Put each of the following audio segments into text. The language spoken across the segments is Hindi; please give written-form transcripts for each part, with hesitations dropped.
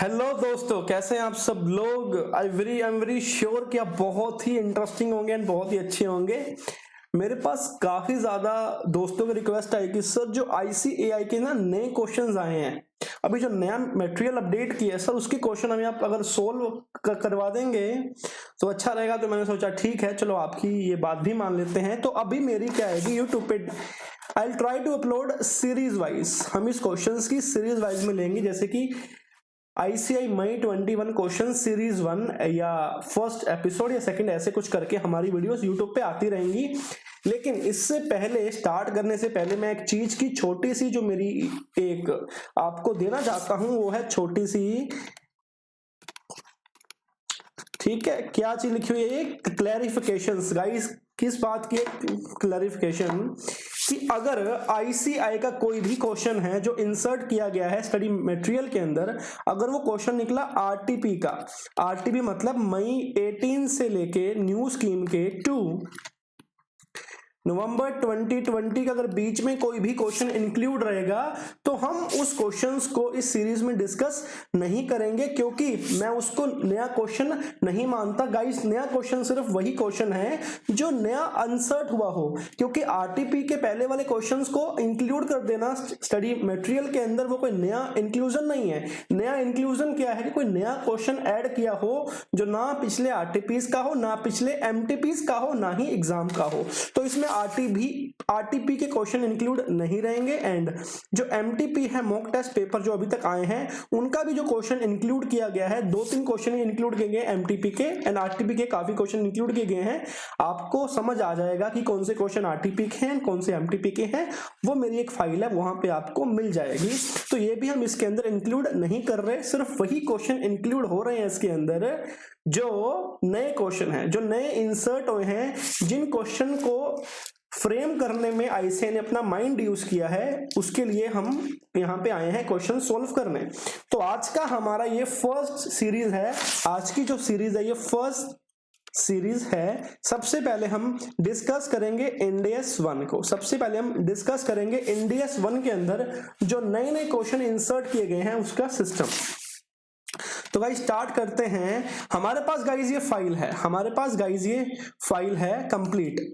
हेलो दोस्तों, कैसे हैं आप सब लोग। आई एम वेरी श्योर कि आप बहुत ही इंटरेस्टिंग होंगे एंड बहुत ही अच्छे होंगे। मेरे पास काफी ज्यादा दोस्तों की रिक्वेस्ट आई कि सर जो ICAI के ना नए क्वेश्चंस आए हैं, अभी जो नया मटेरियल अपडेट किया है सर, उसके क्वेश्चन हमें आप अगर सोल्व करवा देंगे तो अच्छा रहेगा। तो मैंने सोचा ठीक है, चलो आपकी ये बात भी मान लेते हैं। तो अभी मेरी क्या आएगी यूट्यूब पे, I try to upload series wise. हम इस क्वेश्चंस की सीरीज वाइज में लेंगे, जैसे कि ICAI मई 21 क्वेश्चन सीरीज 1 या फर्स्ट एपिसोड या सेकंड, ऐसे कुछ करके हमारी वीडियोस यूट्यूब पे आती रहेंगी। लेकिन इससे पहले, स्टार्ट करने से पहले, मैं एक चीज की छोटी सी जो मेरी एक आपको देना चाहता हूं, वो है छोटी सी, ठीक है। क्या चीज लिखी हुई है? Clarification guys. किस बात की क्लैरिफिकेशन? कि अगर ICAI का कोई भी क्वेश्चन है जो इंसर्ट किया गया है स्टडी मटेरियल के अंदर, अगर वो क्वेश्चन निकला RTP का, RTP मतलब मई 18 से लेके न्यू स्कीम के 2 नवंबर 2020 का अगर बीच में कोई भी क्वेश्चन इंक्लूड रहेगा, तो हम उस क्वेश्चंस को इस सीरीज में डिस्कस नहीं करेंगे, क्योंकि मैं उसको नया क्वेश्चन नहीं मानता गाइस। नया क्वेश्चन सिर्फ वही क्वेश्चन है जो नया अनसर्ट हुआ हो, क्योंकि RTP के पहले वाले क्वेश्चंस को इंक्लूड कर देना स्टडी मटेरियल के अंदर, वो कोई नया इंक्लूजन नहीं है। नया इंक्लूजन क्या है कि कोई नया क्वेश्चन ऐड किया हो जो ना पिछले RTPs का हो, ना पिछले MTPs का हो, ना ही एग्जाम का हो। तो इसमें RTP के क्वेश्चन इंक्लूड नहीं रहेंगे। एंड जो MTP है, मॉक टेस्ट पेपर जो अभी तक आए हैं, उनका भी जो क्वेश्चन इंक्लूड किया गया है, 2-3 क्वेश्चन इंक्लूड किए गए MTP के, एंड RTP के काफी क्वेश्चन इंक्लूड किए गए हैं। आपको समझ आ जाएगा कि कौन से क्वेश्चन RTP के हैं, कौन से MTP के हैं। वो मेरी एक फाइल है, वहां पे आपको मिल जाएगी। तो ये भी हम इसके अंदर इंक्लूड नहीं कर रहे, सिर्फ वही क्वेश्चन इंक्लूड हो रहे हैं इसके अंदर जो नए क्वेश्चन हैं, जो नए इंसर्ट हुए हैं, जिन क्वेश्चन को फ्रेम करने में ICAI ने अपना माइंड यूज किया है, उसके लिए हम यहाँ पे आए हैं क्वेश्चन सोल्व करने। तो आज का हमारा ये फर्स्ट सीरीज है। आज की जो सीरीज है ये फर्स्ट सीरीज है। सबसे पहले हम डिस्कस करेंगे NDS 1 को। सबसे पहले हम डिस्कस करेंगे NDS 1 के अंदर जो नए नए क्वेश्चन इंसर्ट किए गए हैं उसका सिस्टम। तो गाइस स्टार्ट करते हैं। हमारे पास गाइस ये फाइल है, हमारे पास गाइस ये फाइल है कंप्लीट।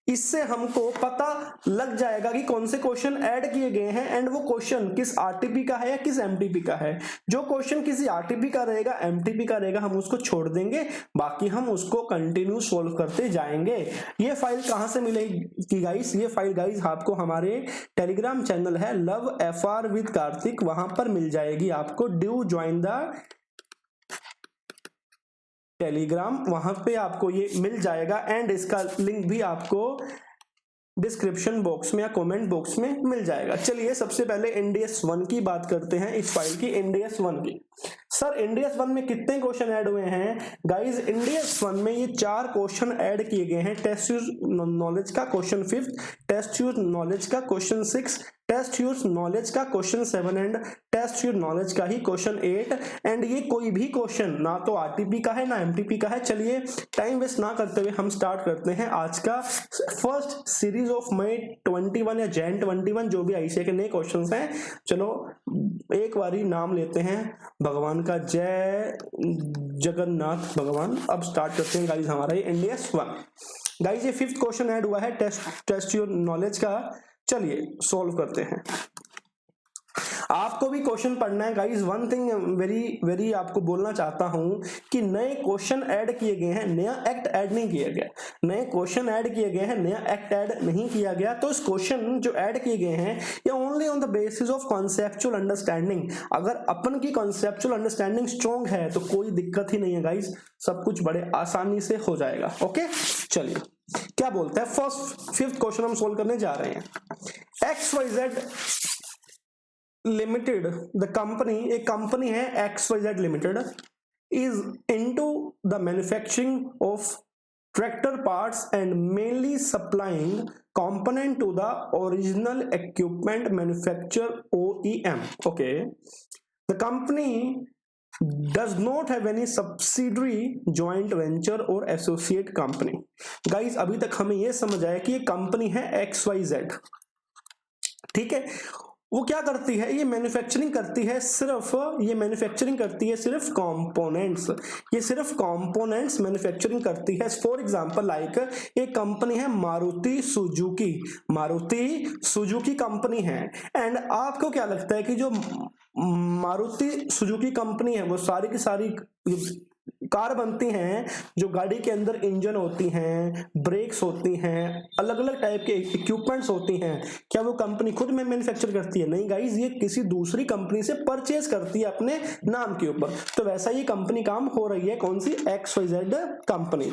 इससे हमको पता लग जाएगा कि कौन से क्वेश्चन ऐड किए गए हैं एंड वो क्वेश्चन किस RTP का है या किस MTP का है। जो क्वेश्चन किसी RTP का रहेगा, MTP का रहेगा, हम उसको छोड़ देंगे, बाकी हम उसको कंटिन्यू सोल्व करते जाएंगे। ये फाइल कहां से मिलेगी गाइस? ये फाइल गाइस आपको हमारे टेलीग्राम चैनल है लव FR विद कार्तिक, वहां पर मिल जाएगी आपको। डू ज्वाइन द टेलीग्राम, वहां पे आपको ये मिल जाएगा। एंड इसका लिंक भी आपको डिस्क्रिप्शन बॉक्स में या कमेंट बॉक्स में मिल जाएगा। चलिए सबसे पहले NDS 1 की बात करते हैं, इस फाइल की NDS 1 की। सर NDS 1 में कितने क्वेश्चन ऐड हुए हैं गाइस? NDS 1 में ये 4 क्वेश्चन ऐड किए गए हैं। टेस्ट यूज नॉलेज का क्वेश्चन 5, टेस्ट यूज नॉलेज का क्वेश्चन 6, टेस्ट यूज नॉलेज का question 7 and test use knowledge का ही क्वेश्चन 8। एंड ये कोई भी क्वेश्चन ना तो RTP का है ना MTP का है। चलिए टाइम वेस्ट ना करते हुए हम स्टार्ट करते हैं आज का फर्स्ट सीरीज ऑफ मई 21 या Jan 21 जो भी ICAI के नए क्वेश्चंस हैं। चलो एक बारी नाम लेते हैं भगवान का, जय जगन्नाथ भगवान। अब स्टार्ट करते हैं गाइस हमारा ये NDS 1। गाइस ये 5th क्वेश्चन ऐड हुआ है टेस्ट योर नॉलेज का। चलिए सोल्व करते हैं। आपको भी क्वेश्चन पढ़ना है गाइस। वन थिंग वेरी आपको बोलना चाहता हूं कि नए क्वेश्चन ऐड किए गए हैं, नया एक्ट ऐड नहीं किया गया। नए क्वेश्चन ऐड किए गए हैं, नया एक्ट ऐड नहीं किया गया। तो इस क्वेश्चन जो ऐड किए गए हैं ये only on the basis of conceptual understanding. अगर अपन की कॉन्सेप्चुअल अंडरस्टैंडिंग स्ट्रॉन्ग है तो कोई दिक्कत ही नहीं है गाइस, सब कुछ बड़े आसानी से हो जाएगा। ओके चलिए क्या बोलते हैं, फर्स्ट 5th क्वेश्चन हम सोल्व करने जा रहे हैं। XYZ लिमिटेड, द कंपनी, एक कंपनी है XYZ limited, is into the manufacturing of tractor parts and mainly supplying component to the original equipment manufacturer OEM. Okay, the company does not have any subsidiary, joint venture or associate company. Guys अभी तक हमें यह समझ आया कि ये कंपनी है XYZ, ठीक है। वो क्या करती है, ये मैन्युफैक्चरिंग करती है सिर्फ, ये मैन्युफैक्चरिंग करती है सिर्फ कंपोनेंट्स, ये सिर्फ कंपोनेंट्स मैन्युफैक्चरिंग करती है। फॉर एग्जांपल लाइक एक कंपनी है Maruti Suzuki, Maruti Suzuki company है। एंड आपको क्या लगता है कि जो मारुति सुजुकी कंपनी है वो सारी की सारी कार बनती हैं, जो गाड़ी के अंदर इंजन होती हैं, ब्रेक्स होती हैं, अलग अलग टाइप के इक्विपमेंट्स होती हैं, क्या वो कंपनी खुद में मैन्युफैक्चर करती है? नहीं गाइस, ये किसी दूसरी कंपनी से परचेज करती है अपने नाम के ऊपर। तो वैसा ये कंपनी काम हो रही है, कौन सी? XYZ company.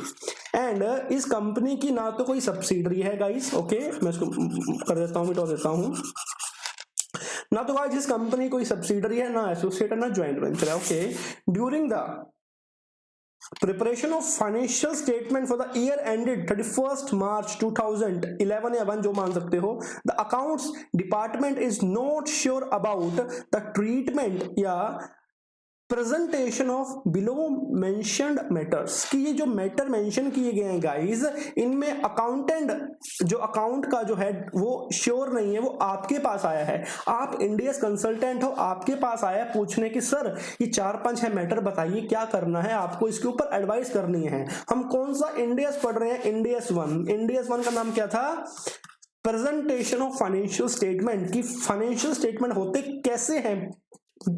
एंड इस कंपनी की ना तो कोई सब्सिडरी है गाइस, ओके मैं इसको कर देता हूँ, मिटा देता हूँ, ना तो गाइस इस कंपनी कोई सब्सिडरी है, ना एसोसिएट है, ना ज्वाइंट वेंचर है। Okay, during the preparation of financial statement for the year ended 31st March 2011 या 1 जो मान सकते हो, the accounts department is not sure about the treatment या presentation of below mentioned matters, कि ये जो मैटर मेंशन किए गए हैं गाइस, इनमें अकाउंटेंट जो अकाउंट का जो है वो श्योर नहीं है, वो आपके पास आया है, आप इंडियस कंसल्टेंट हो, आपके पास आया है पूछने की सर ये 4-5 है मैटर बताइए क्या करना है, आपको इसके ऊपर एडवाइस करनी है। हम कौन सा इंडियस पढ़ रहे हैं? इंडियस 1। इंडियस 1 का नाम क्या था? प्रेजेंटेशन ऑफ फाइनेंशियल स्टेटमेंट, की फाइनेंशियल स्टेटमेंट होते कैसे हैं,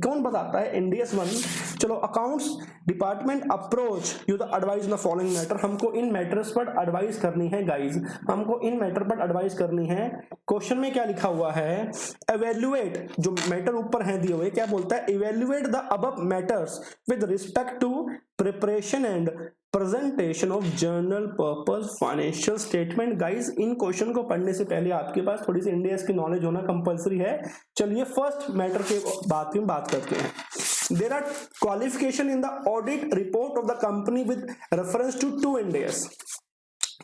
कौन बताता है? इंडियस 1। चलो, accounts department approach you the advice the following matter, हमको इन मैटर्स पर एडवाइस करनी है गाइस, हमको इन मैटर पर एडवाइस करनी है। क्वेश्चन में क्या लिखा हुआ है? एवेल्युएट, जो मैटर ऊपर है दिए हुए, क्या बोलता है? Evaluate the above matters with respect to preparation and presentation of general purpose financial statement. Guys, इन क्वेश्चन को पढ़ने से पहले आपके पास थोड़ी सी इंडियस की नॉलेज होना कंपलसरी है। चलिए फर्स्ट मैटर के बात करते हैं। There are qualification in the audit report of the company with reference to 2 Indias।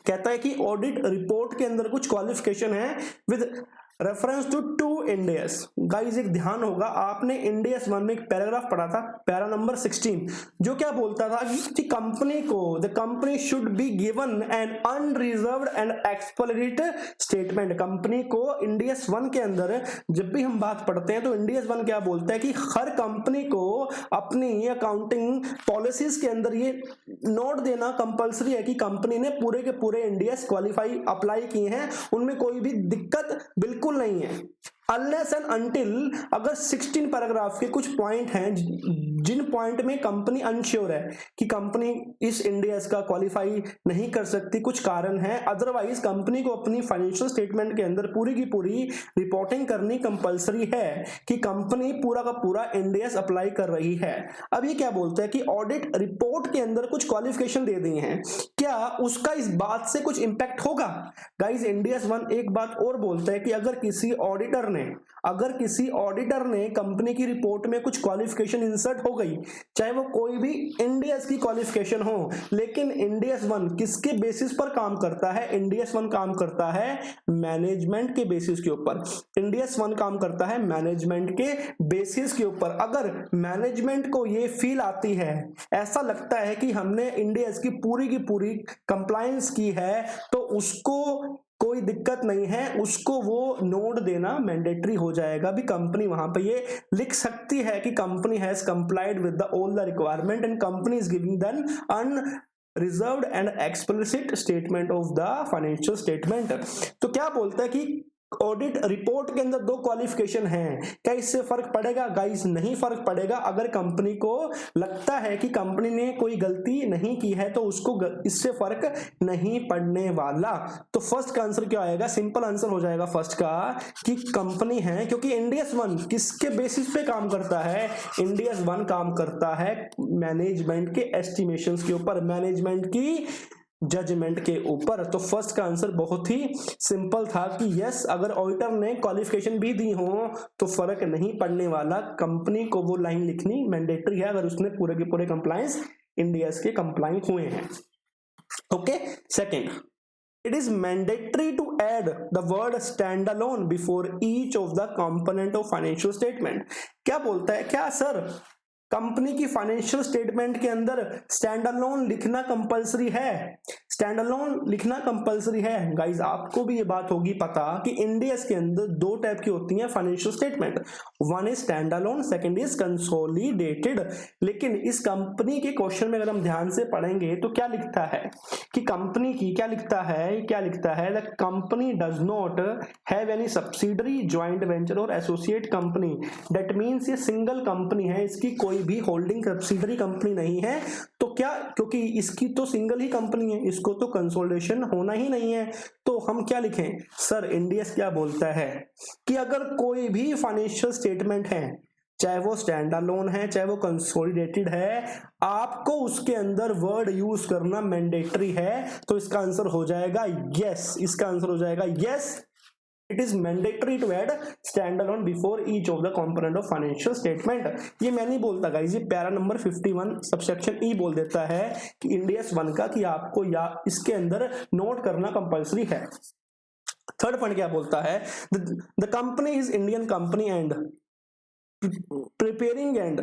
कहता है कि ऑडिट रिपोर्ट के अंदर कुछ क्वालिफिकेशन है with reference to 2 Ind AS. Guys एक ध्यान होगा, आपने इंडियस 1 में एक पैराग्राफ पढ़ा था, पैरा नंबर 16, जो क्या बोलता था कि कंपनी को the company should be given an unreserved and explanatory statement. Company को इंडियस 1 के अंदर जब भी हम बात पढ़ते हैं तो इंडियस 1 क्या बोलता है कि हर कंपनी को अपनी अकाउंटिंग पॉलिसीज के अंदर ये नोट देना कंपलसरी है कि कंपनी ने पूरे के पूरे इंडियस क्वालिफाई अप्लाई किए हैं, उनमें कोई भी दिक्कत बिल्कुल नहीं है। अनलेस एंड अनटिल, अगर 16 पैराग्राफ के कुछ पॉइंट हैं जिन पॉइंट में कंपनी अनश्योर है कि कंपनी इस इंडियस का क्वालिफाई नहीं कर सकती, कुछ कारण है, अदरवाइज कंपनी को अपनी फाइनेंशियल स्टेटमेंट के अंदर पूरी की पूरी रिपोर्टिंग करनी कंपलसरी है कि कंपनी पूरा का पूरा इंडियस अप्लाई कर रही है। अब ये क्या बोलता है कि ऑडिट रिपोर्ट के अंदर कुछ क्वालिफिकेशन दे दी हैं, क्या उसका इस बात से कुछ इंपैक्ट होगा? गाइस इंडियस 1 एक बात और बोलता है कि अगर किसी ऑडिटर ने कंपनी की रिपोर्ट में कुछ क्वालिफिकेशन इंसर्ट हो गई, चाहे वो कोई भी इंडियस की क्वालिफिकेशन हो, लेकिन इंडियस 1 किसके बेसिस पर काम करता है? इंडियस 1 काम करता है मैनेजमेंट के बेसिस के ऊपर। इंडियस 1 काम करता है मैनेजमेंट के बेसिस के ऊपर। अगर मैनेजमेंट को ये फील आती है, ऐसा लगता है कि हमने इंडियस की पूरी कंप्लायंस की है, तो उसको कोई दिक्कत नहीं है, उसको वो नोट देना मैंडेटरी हो जाएगा। भी कंपनी वहां पे ये लिख सकती है कि company has complied with the all the requirement and company is giving then unreserved and explicit statement of the financial statement. तो क्या बोलता है कि ऑडिट रिपोर्ट के अंदर 2 क्वालिफिकेशन हैं, क्या इससे फर्क पड़ेगा? गाइस नहीं फर्क पड़ेगा। अगर कंपनी को लगता है कि कंपनी ने कोई गलती नहीं की है तो उसको इससे फर्क नहीं पड़ने वाला। तो फर्स्ट का आंसर क्या आएगा? सिंपल आंसर हो जाएगा फर्स्ट का कि कंपनी है, क्योंकि इंडियस 1 किसके बेसिस पे काम करता है? इंडियस 1 काम करता है मैनेजमेंट के एस्टिमेशंस के ऊपर, मैनेजमेंट की जजमेंट के ऊपर। तो फर्स्ट का आंसर बहुत ही सिंपल था कि यस, अगर ऑडिटर ने क्वालिफिकेशन भी दी हो तो फर्क नहीं पड़ने वाला, कंपनी को वो लाइन लिखनी मैंडेटरी है अगर उसने पूरे के पूरे कंप्लायंस इंडियस के कंप्लाई हुए हैं। Okay, second, it is mandatory to add the word standalone before each of the component of financial statement। क्या बोलता है? क्या सर कंपनी की फाइनेंशियल स्टेटमेंट के अंदर स्टैंड अलोन लिखना कंपलसरी है? स्टैंड अलोन लिखना कंपलसरी है। गाइज आपको भी ये बात होगी पता कि इंडियस के अंदर दो टाइप की होती हैं financial statement, one is stand alone, second is consolidated. लेकिन इस कंपनी के क्वेश्चन में अगर हम ध्यान से पढ़ेंगे तो क्या लिखता है कि कंपनी की क्या लिखता है the company does not have any subsidiary, joint venture और एसोसिएट कंपनी। दैट मीन्स ये सिंगल कंपनी है, इसकी कोई भी होल्डिंग सब्सिडरी कंपनी नहीं है। तो क्या, क्योंकि इसकी तो सिंगल ही कंपनी है, इसको तो कंसोलिडेशन होना ही नहीं है। तो हम क्या लिखें सर, इंडियस क्या बोलता है कि अगर कोई भी फाइनेंशियल स्टेटमेंट है, चाहे वो स्टैंड अलोन है चाहे वो कंसोलिडेटेड है, आपको उसके अंदर वर्ड यूज करना मैंडेटरी है। तो इसका आंसर हो जाएगा यस, इसका आंसर हो जाएगा yes, it is mandatory to add stand alone before each of the component of financial statement. ये मैं नहीं बोलता गाइस, ये पैरा नंबर 51 सबसेक्शन ई बोल देता है कि इंडियस 1 का कि आपको या इसके अंदर नोट करना कंपलसरी है। थर्ड पॉइंट क्या बोलता है, the company is Indian company and preparing and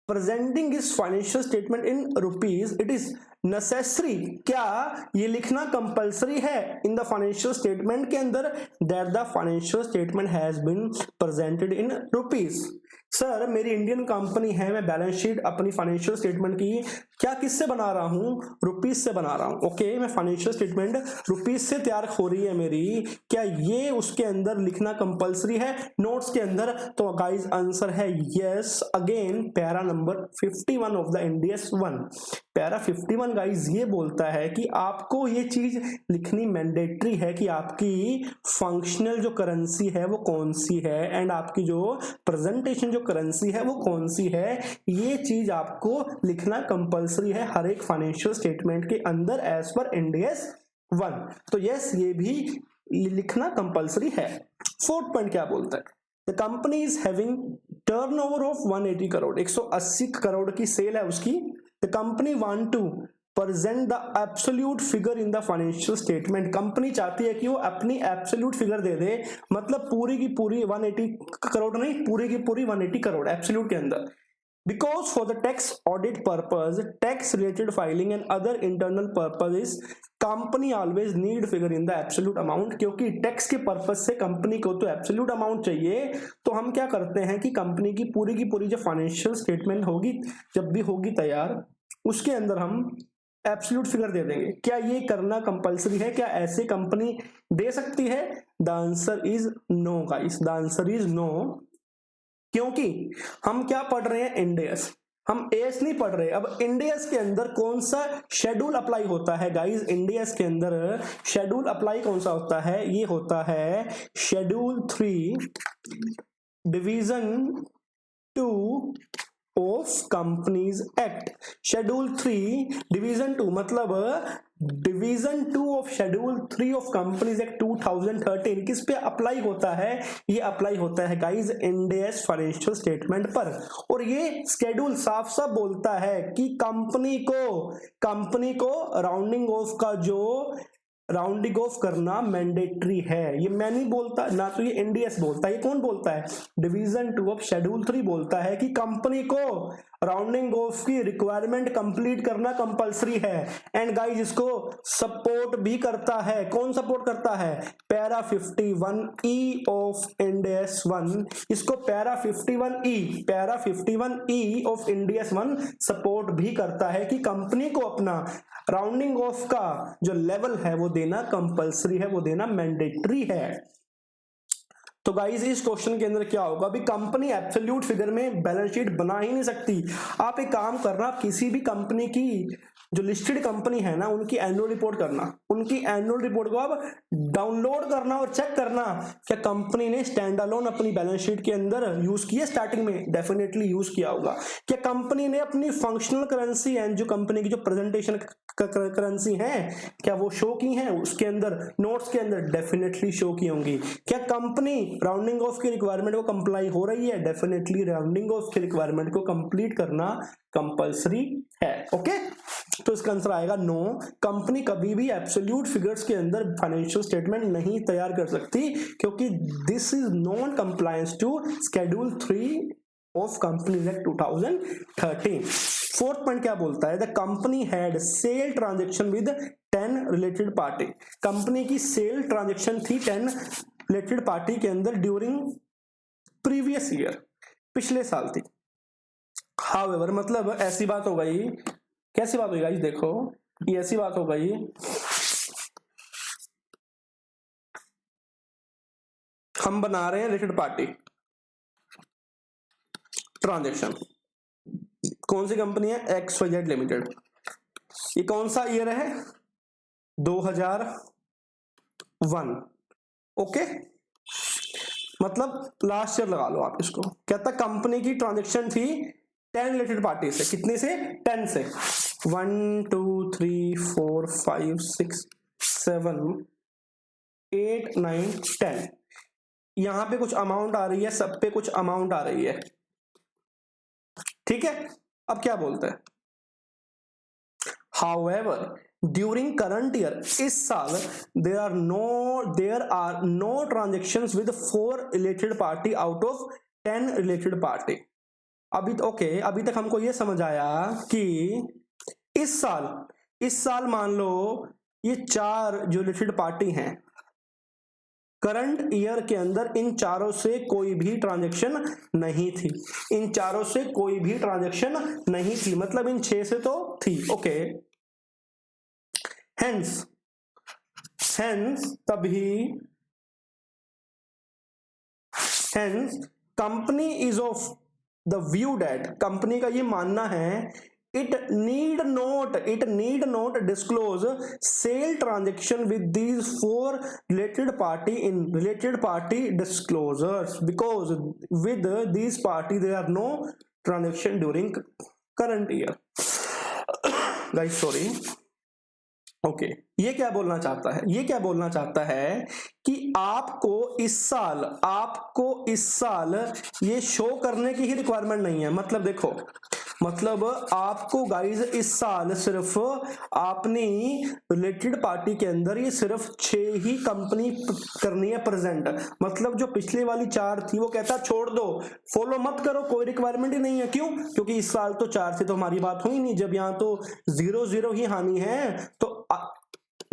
presenting his financial statement in rupees, it is necessary, क्या ये लिखना कंपलसरी है इन द फाइनेंशियल स्टेटमेंट के अंदर that the financial statement has been presented in rupees. Sir मेरी इंडियन कंपनी है, मैं बैलेंस शीट अपनी फाइनेंशियल स्टेटमेंट की क्या किससे बना रहा हूं, रुपीज से बना रहा हूं। ओके, मैं फाइनेंशियल स्टेटमेंट रुपीज से तैयार हो रही है मेरी, क्या ये उसके अंदर लिखना कंपलसरी है नोट्स के अंदर? तो गाइस आंसर है yes, again para number 51 of the Indians 1। Para 51 guys ये बोलता है कि आपको ये चीज लिखनी मैंडेटरी है कि आपकी फंक्शनल जो करेंसी है वो कौन सी है एंड आपकी जो प्रेजेंटेशन जो करेंसी है वो कौन सी है, ये चीज आपको लिखना कंपलसरी है हर एक फाइनेंशियल स्टेटमेंट के अंदर एज पर इंडियस 1। तो यस, ये भी लिखना कंपलसरी है। फोर्थ पॉइंट क्या बोलता है, the company is having turnover of 180 crore, 180 crore की सेल है उसकी। The company want to present the absolute figure in the financial statement. Company चाहती है कि वो अपनी एब्सोल्यूट फिगर दे दे, मतलब पूरी की पूरी 180 करोड़ नहीं, पूरी की पूरी 180 करोड़ एब्सोल्यूट के अंदर। Because for the tax audit purpose, tax related filing and other internal purposes, company always need figure in the absolute amount. क्योंकि टैक्स के पर्पज से कंपनी को तो एब्सोल्यूट अमाउंट चाहिए, तो हम क्या करते हैं कि कंपनी की पूरी जो फाइनेंशियल स्टेटमेंट होगी, जब भी होगी तैयार, उसके अंदर हम एब्सोल्यूट फिगर दे देंगे। क्या ये करना कंपलसरी है? क्या ऐसे कंपनी दे सकती है? The answer is no guys, the answer is no. क्योंकि हम क्या पढ़ रहे हैं, इंडियस, हम एस नहीं पढ़ रहे। अब इंडियस के अंदर कौन सा शेड्यूल अप्लाई होता है गाइस? इंडियस के अंदर शेड्यूल अप्लाई कौन सा होता है? ये होता है schedule 3 division 2 of companies act. Schedule 3 division 2 मतलब division 2 of schedule 3 of companies act 2013 किस पे अप्लाई होता है? ये अप्लाई होता है गाइस इंडियस फाइनेंशियल स्टेटमेंट पर। और ये शेड्यूल साफ साफ बोलता है कि कंपनी को राउंडिंग ऑफ का जो राउंडिंग ऑफ करना मैंडेटरी है। ये मैं नहीं बोलता ना, तो ये इंडियस बोलता है। ये कौन बोलता है? डिवीजन 2 ऑफ शेड्यूल 3 बोलता है कि कंपनी को राउंडिंग ऑफ की रिक्वायरमेंट कंप्लीट करना कंपलसरी है। एंड गाइस इसको सपोर्ट भी करता है। कौन सपोर्ट करता है? Para 51E of Indians 1। इसको para 51E of Indians 1 support भी करता है कि कंपनी को अपना राउंडिंग ऑफ का जो लेवल है वो देना कंपलसरी है, वो देना मैंडेटरी है। तो गाइस इस क्वेश्चन के अंदर क्या होगा, अभी कंपनी एब्सोल्यूट फिगर में बैलेंस शीट बना ही नहीं सकती। आप एक काम करना, किसी भी कंपनी की जो लिस्टेड कंपनी है ना, उनकी एनुअल रिपोर्ट करना, उनकी एनुअल रिपोर्ट को आप डाउनलोड करना और चेक करना क्या कंपनी ने स्टैंड अलोन अपनी बैलेंस शीट के अंदर यूज किया। स्टार्टिंग में डेफिनेटली यूज किया होगा। क्या कंपनी ने अपनी फंक्शनल करेंसी एंड जो कंपनी की जो प्रेजेंटेशन करेंसी है क्या वो शो की हैं उसके अंदर, नोट्स के अंदर? डेफिनेटली शो की होंगी। क्या कंपनी राउंडिंग ऑफ की रिक्वायरमेंट को कंप्लाई हो रही है? डेफिनेटली राउंडिंग ऑफ की रिक्वायरमेंट को कंप्लीट करना कंपलसरी है। ओके, तो इसका आंसर आएगा नो। कंपनी कभी भी एब्सोल्यूट फिगर्स के अंदर फाइनेंशियल स्टेटमेंट नहीं तैयार कर सकती, क्योंकि this is non compliance to schedule 3 of companies act 2013। Fourth point क्या बोलता है? The company had sale transaction with 10 10 related party, company की सेल ट्रांजेक्शन थी 10 रिलेटेड पार्टी के अंदर ड्यूरिंग प्रीवियस ईयर, पिछले साल थी। हाउएवर मतलब ऐसी बात हो गई, कैसी बात हो गई देखो, ये ऐसी बात हो गई, हम बना रहे हैं रिलेटेड पार्टी ट्रांजेक्शन, कौन सी कंपनी है, XYZ लिमिटेड, ये कौन सा ईयर है, 2001, ओके, मतलब लास्ट ईयर लगा लो आप इसको। कहता कंपनी की ट्रांजेक्शन थी 10 रिलेटेड पार्टी से, कितनी से, 10 से, 1 2 3 4 5 6 7 8 9 10, यहां पे कुछ अमाउंट आ रही है, सब पे कुछ अमाउंट आ रही है, ठीक है। अब क्या बोलते हैं, However, during current year, इस साल there are no transactions with 4 related party out of 10 related party। अभी ओके, अभी तक हमको ये समझ आया कि इस साल मान लो ये 4 जो रिलेटेड पार्टी हैं, करंट ईयर के अंदर इन चारों से कोई भी ट्रांजैक्शन नहीं थी, इन चारों से कोई भी ट्रांजैक्शन नहीं थी, मतलब इन 6 से तो थी, okay. Hence company is of the view that, company का ये मानना है, it need not disclose sale transaction with these 4 related party in related party disclosures because with these party there are no transaction during current year. Guys sorry, okay, ये क्या बोलना चाहता है कि आपको इस साल ये शो करने की ही रिक्वायरमेंट नहीं है, मतलब देखो, मतलब आपको गाइज इस साल सिर्फ अपनी रिलेटेड पार्टी के अंदर ये सिर्फ 6 ही कंपनी करनी है प्रेजेंट, मतलब जो पिछली वाली 4 थी वो कहता छोड़ दो, फॉलो मत करो, कोई रिक्वायरमेंट ही नहीं है। क्यों? क्योंकि इस साल तो 4 से तो हमारी बात हुई नहीं, जब यहाँ तो 0 ही हानि है, तो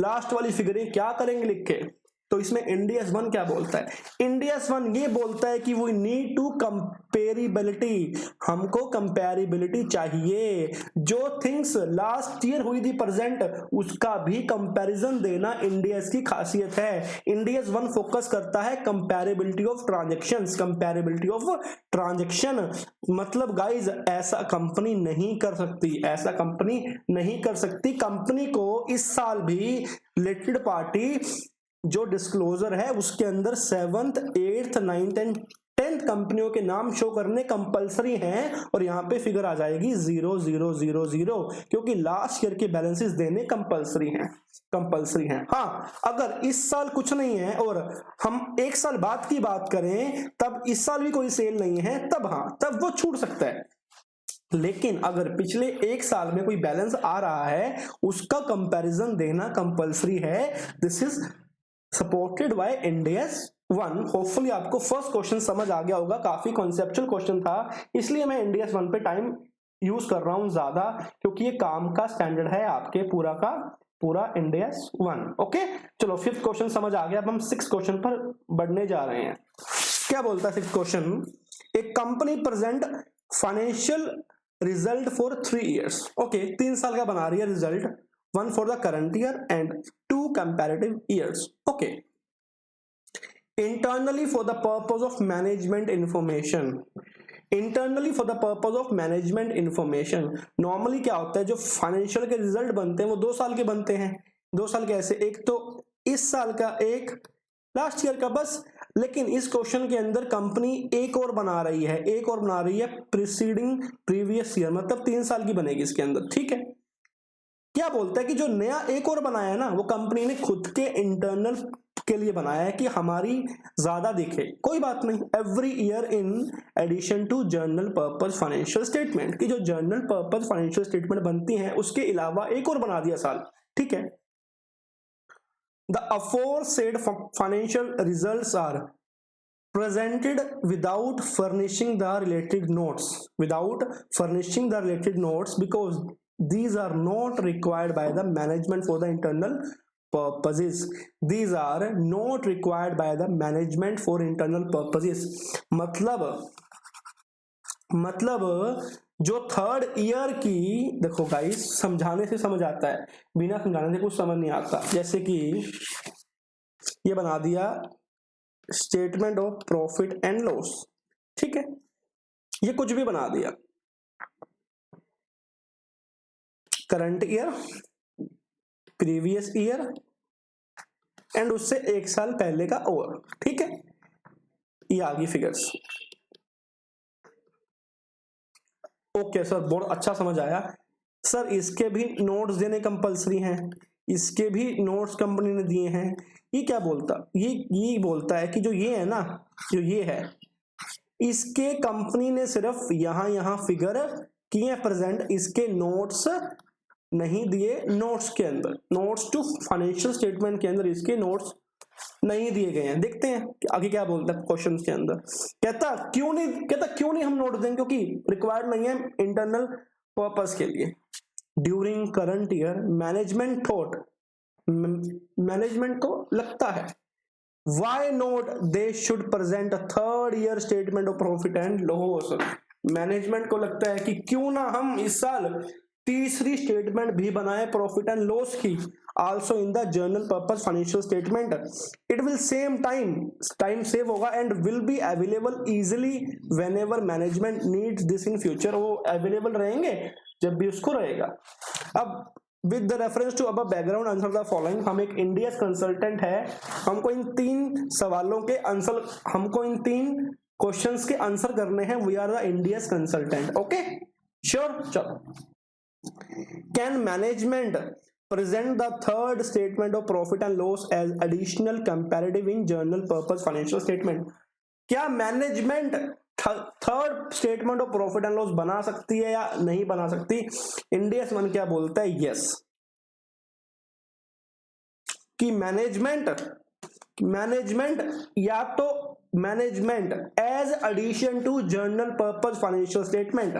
लास्ट वाली फिगरें क्या करेंगे लिख के। तो इसमें इंडियस 1 क्या बोलता है, इंडियस 1 ये बोलता है कि वी नीड टू कंपेरेबिलिटी, हमको कंपेरेबिलिटी चाहिए, जो थिंग्स लास्ट ईयर हुई थी प्रेजेंट उसका भी कंपैरिजन देना इंडियस की खासियत है। इंडियस 1 फोकस करता है comparability of transactions, comparability of transaction, मतलब गाइज ऐसा कंपनी नहीं कर सकती, कंपनी को इस साल भी रिलेटेड पार्टी जो डिस्क्लोजर है उसके अंदर 7th 8th 9th and 10th कंपनियों के नाम शो करने कंपलसरी हैं, और यहां पे फिगर आ जाएगी 0 0 0 0, क्योंकि लास्ट ईयर के बैलेंसेस देने कंपलसरी हैं। हाँ, अगर इस साल कुछ नहीं है और हम एक साल बाद की बात करें, तब इस साल भी कोई सेल नहीं है, तब वो छूट सकता है, लेकिन अगर पिछले एक साल में कोई बैलेंस आ रहा है उसका कंपैरिजन देना कंपलसरी है। This is supported by Indians 1। Hopefully आपको फर्स्ट क्वेश्चन समझ आ गया होगा, काफी कॉन्सेप्चुअल क्वेश्चन था, इसलिए मैं इंडियस 1 पे टाइम यूज कर रहा हूं ज्यादा, क्योंकि ये काम का स्टैंडर्ड है आपके पूरा का पूरा इंडियस 1। ओके, चलो 5th क्वेश्चन समझ आ गया, अब हम 6th क्वेश्चन पर बढ़ने जा रहे हैं। क्या बोलता है 6th क्वेश्चन, एक company present financial result for 3 years। Okay, 3 साल का बना रही है result, 1 for the current year and 2 comparative years। okay, internally for the purpose of management information, normally क्या होता है, जो फाइनेंशियल के रिजल्ट बनते हैं वो 2 साल के बनते हैं। 2 साल कैसे, एक तो इस साल का, एक लास्ट ईयर का, बस। लेकिन इस क्वेश्चन के अंदर कंपनी एक और बना रही है प्रीसीडिंग प्रीवियस ईयर, मतलब 3 साल की बनेगी इसके अंदर। ठीक है, क्या बोलता है कि जो नया एक और बनाया है ना, वो कंपनी ने खुद के इंटरनल के लिए बनाया है कि हमारी ज्यादा दिखे, कोई बात नहीं। Every year in addition to general purpose financial statement, की जो जर्नल पर्पस फाइनेंशियल स्टेटमेंट बनती हैं उसके अलावा एक और बना दिया साल। ठीक है, the aforesaid financial results are presented without furnishing the related notes, because these are not required by the management for the internal purposes. These are not required by the management for internal purposes. मतलब जो थर्ड ईयर की, देखो गाइस समझाने से समझ आता है, बिना समझाने से कुछ समझ नहीं आता। जैसे कि ये बना दिया statement of profit and loss, ठीक है, ये कुछ भी बना दिया, current year, previous year and उससे एक साल पहले का और, ठीक है, ये आ गई फिगर्स। ओके सर, बहुत अच्छा समझ आया सर। इसके भी नोट्स देने कंपलसरी हैं, इसके भी नोट्स कंपनी ने दिए हैं। ये क्या बोलता, ये बोलता है कि जो ये है ना, जो ये है, इसके कंपनी ने सिर्फ यहां फिगर किए प्रेजेंट, इसके नोट्स नहीं दिए। नोट्स के अंदर, नोट्स टू फाइनेंशियल स्टेटमेंट के अंदर इसके नोट्स नहीं दिए गए हैं। देखते हैं आगे क्या बोलता है क्वेश्चन के अंदर। कहता क्यों नहीं हम नोट देंगे, क्योंकि रिक्वायर्ड नहीं है इंटरनल पर्पस के लिए। During current year management thought, management को लगता है, why not they should present a third year statement of profit and loss. Management को लगता है कि क्यों ना हम इस साल तीसरी स्टेटमेंट भी बनाए प्रॉफिट एंड लॉस की, also in the general purpose financial statement. It will same time save होगा and will be available easily whenever management needs this in future. वो अवेलेबल रहेंगे जब भी उसको रहेगा। अब with the reference to above background answer the following. हम एक इंडिया कंसल्टेंट है, हमको इन तीन सवालों के आंसर, हमको इन तीन क्वेश्चंस के आंसर करने हैं। We are the India consultant. Okay sure. चलो, can management present the third statement of profit and loss as additional comparative in journal purpose financial statement। क्या management third statement of profit and loss बना सकती है या नहीं बना सकती? इंडिया वन क्या बोलता है? यस, कि मैनेजमेंट या तो management as addition to general purpose financial statement.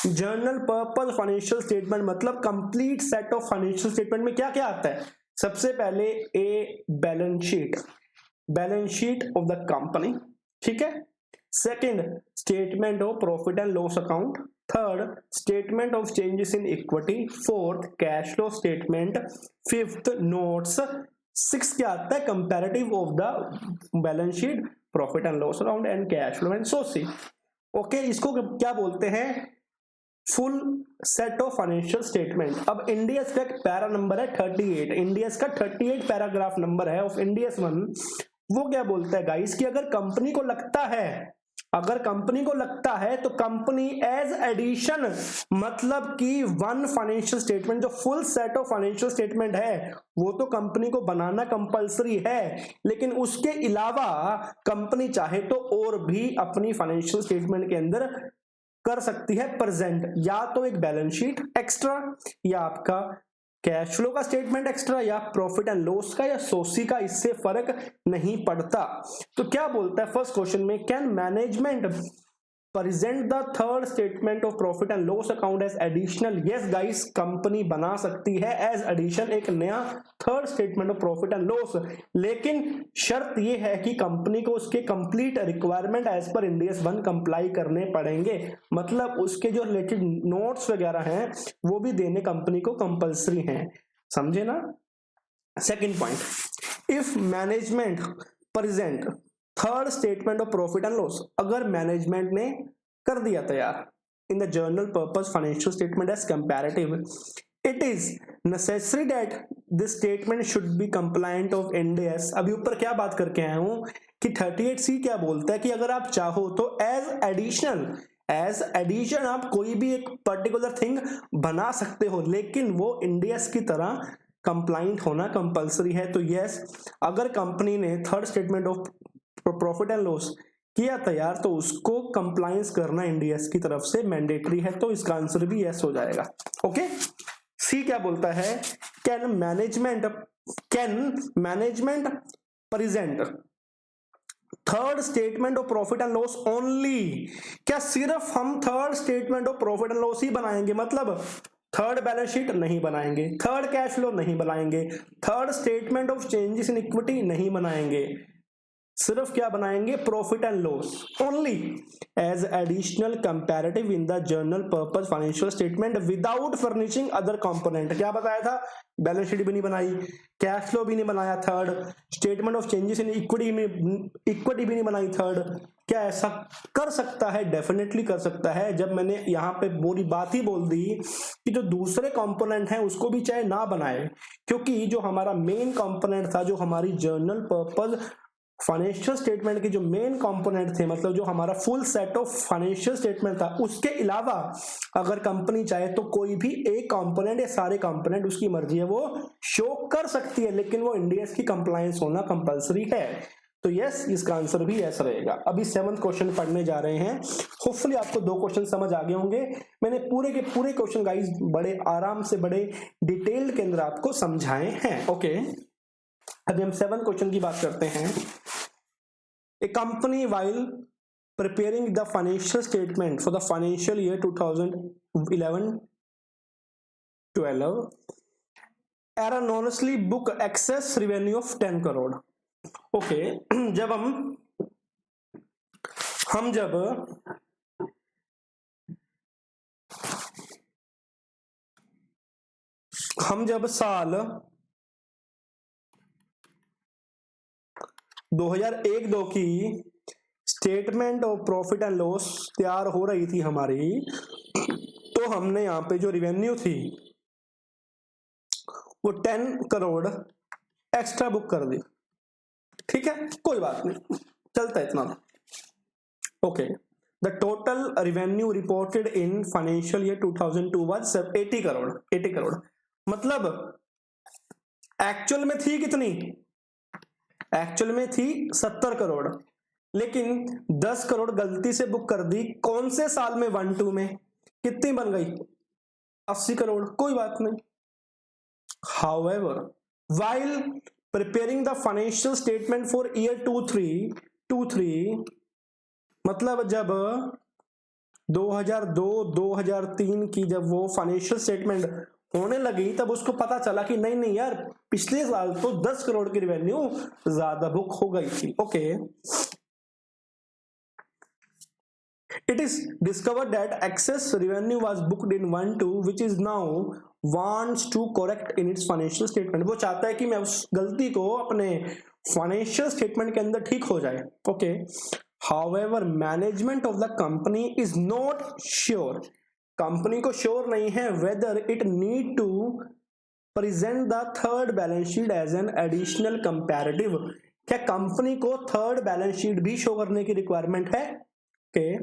General purpose financial statement मतलब complete set of financial statement में क्या क्या आता है? सबसे पहले a balance sheet of the company, ठीक है। Second, statement of profit and loss account. Third, statement of changes in equity. Fourth, cash flow statement. Fifth, notes. Six क्या आता है? Comparative of the balance sheet, profit and loss account and cash flow and sourcing. Okay, इसको क्या बोलते हैं? Full set of financial statement. अब इंडिया का पैरा नंबर है 38, इंडिया का 38 पैराग्राफ नंबर है ऑफ इंडिया वन। वो क्या बोलता है गाइस कि अगर कंपनी को लगता है तो कंपनी एज एडिशन, मतलब कि वन फाइनेंशियल स्टेटमेंट, जो full set of financial statement है वो तो कंपनी को बनाना कंपलसरी है, लेकिन उसके अलावा कंपनी चाहे तो और भी अपनी फाइनेंशियल स्टेटमेंट के अंदर कर सकती है प्रेजेंट, या तो एक बैलेंस शीट एक्स्ट्रा, या आपका कैश फ्लो का स्टेटमेंट एक्स्ट्रा, या प्रॉफिट एंड लॉस का, या सोसी का, इससे फर्क नहीं पड़ता। तो क्या बोलता है फर्स्ट क्वेश्चन में, can management present the third statement of profit and loss account as additional? Yes guys, company बना सकती है एज एडिशन एक नया third statement of profit and loss, लेकिन शर्त यह है कि कंपनी को उसके complete requirement as per Ind AS one comply करने पड़ेंगे। मतलब उसके जो रिलेटेड नोट्स वगैरह हैं वो भी देने कंपनी को कंपलसरी हैं, समझे ना। Second point, if management present third statement of profit and loss, अगर मैनेजमेंट ने कर दिया तैयार in the general purpose financial statement as comparative, it is necessary that this statement should be compliant of Ind AS. अभी ऊपर क्या बात करके आया हूं कि 38C क्या बोलता है कि अगर आप चाहो तो एज एडिशन आप कोई भी एक पर्टिकुलर थिंग बना सकते हो, लेकिन वो इंडियस की तरह कंप्लाइंट होना कंपलसरी है। तो यस, अगर कंपनी ने third statement of profit and loss किया तैयार तो उसको कंप्लायंस करना इंडियस की तरफ से मैंडेटरी है, तो इसका आंसर भी यस हो जाएगा। ओके, सी क्या बोलता है, can management present third statement of profit and loss only? क्या सिर्फ हम third statement of profit and loss ही बनाएंगे? मतलब थर्ड बैलेंस शीट नहीं बनाएंगे, थर्ड कैश फ्लो नहीं बनाएंगे, third statement of changes in equity नहीं बनाएंगे, सिर्फ क्या बनाएंगे, profit and loss only as additional comparative in the general purpose financial statement without furnishing other component. क्या बताया था, बैलेंस शीट भी नहीं बनाई, कैश फ्लो भी नहीं बनाया, third statement of changes in equity भी नहीं बनाई, थर्ड। क्या ऐसा कर सकता है? डेफिनेटली कर सकता है। जब मैंने यहाँ पे पूरी बात ही बोल दी कि जो दूसरे कंपोनेंट हैं उसको भी चाहे ना बनाए, क्योंकि जो हमारा मेन कंपोनेंट था, जो हमारी जर्नल पर्पस फाइनेंशियल स्टेटमेंट के जो मेन कंपोनेंट थे, मतलब जो हमारा full set of financial statement था, उसके अलावा अगर कंपनी चाहे तो कोई भी एक कंपोनेंट या सारे कंपोनेंट उसकी मर्जी है वो शो कर सकती है, लेकिन वो इंडिया की कंप्लायंस होना कंपलसरी है। तो यस, इसका आंसर भी यस रहेगा। अभी 7th क्वेश्चन पढ़ने जा रहे हैं। होपफुली आपको 2 क्वेश्चन समझ आ गए होंगे। मैंने पूरे के पूरे क्वेश्चन गाइस बड़े आराम से, बड़े डिटेल के अंदर आपको समझाए हैं। ओके, अभी हम 7th क्वेश्चन की बात करते हैं। A company while preparing the financial statement for the financial year 2011-12 erroneously book excess revenue of 10 crore। Okay, जब हम जब साल 2001-2 की statement of profit and loss तैयार हो रही थी हमारी, तो हमने यहाँ पे जो रिवेन्यू थी वो 10 करोड़ एक्स्ट्रा बुक कर दी। ठीक है, कोई बात नहीं, चलता है इतना। Okay, the total revenue reported in financial year 2002 was 80 crore. 80 crore मतलब एक्चुअल में थी कितनी? एक्चुअल में थी 70 करोड़, लेकिन 10 करोड़ गलती से बुक कर दी। कौन से साल में? 1-2 में। कितनी बन गई? 80 करोड़। कोई बात नहीं। However, while preparing the financial statement for year 2-3 मतलब जब 2002-2003 की जब वो फाइनेंशियल स्टेटमेंट होने लगी, तब उसको पता चला कि नहीं नहीं यार, पिछले साल तो 10 करोड़ की रिवेन्यू ज्यादा बुक हो गई थी। Okay, it is discovered that excess revenue was booked in 1-2 which is now wants to correct in its financial statement। वो चाहता है कि मैं उस गलती को अपने फाइनेंशियल स्टेटमेंट के अंदर ठीक हो जाए। Okay, however management of the company is not sure, company को श्योर नहीं है whether it need to present the third balance sheet as an additional comparative। क्या कंपनी को थर्ड बैलेंस शीट भी शो करने की रिक्वायरमेंट है? Okay,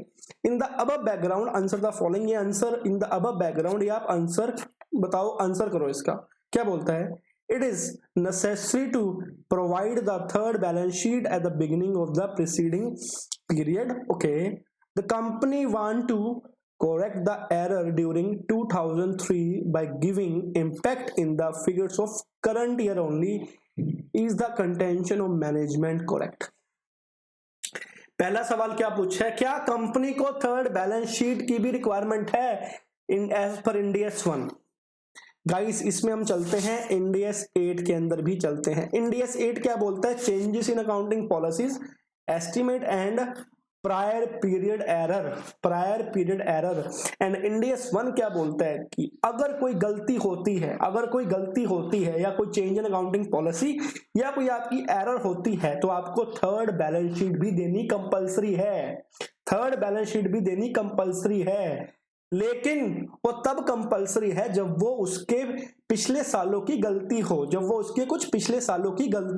in the above background answer the following. ये answer in the above background, ये आप आंसर बताओ, आंसर करो इसका। क्या बोलता है? It is necessary to provide the third balance sheet at the beginning of the preceding period. Okay, the company want to correct the error during 2003 by giving impact in the figures of current year only। is the contention of management correct? पहला सवाल क्या पूछा है? क्या कंपनी को थर्ड बैलेंस शीट की भी रिक्वायरमेंट है इन एज पर इंडियस 1? गाइस, इसमें हम चलते हैं इंडियस 8 के अंदर भी चलते हैं। इंडियस 8 क्या बोलता है? Changes in accounting policies, estimate and prior period error. And Indians 1 क्या बोलता है कि अगर कोई गलती होती है या कोई चेंज इन अकाउंटिंग पॉलिसी या कोई आपकी एरर होती है, तो आपको थर्ड बैलेंस शीट भी देनी कंपलसरी है। लेकिन वो तब कंपलसरी है जब वो उसके पिछले सालों की गलती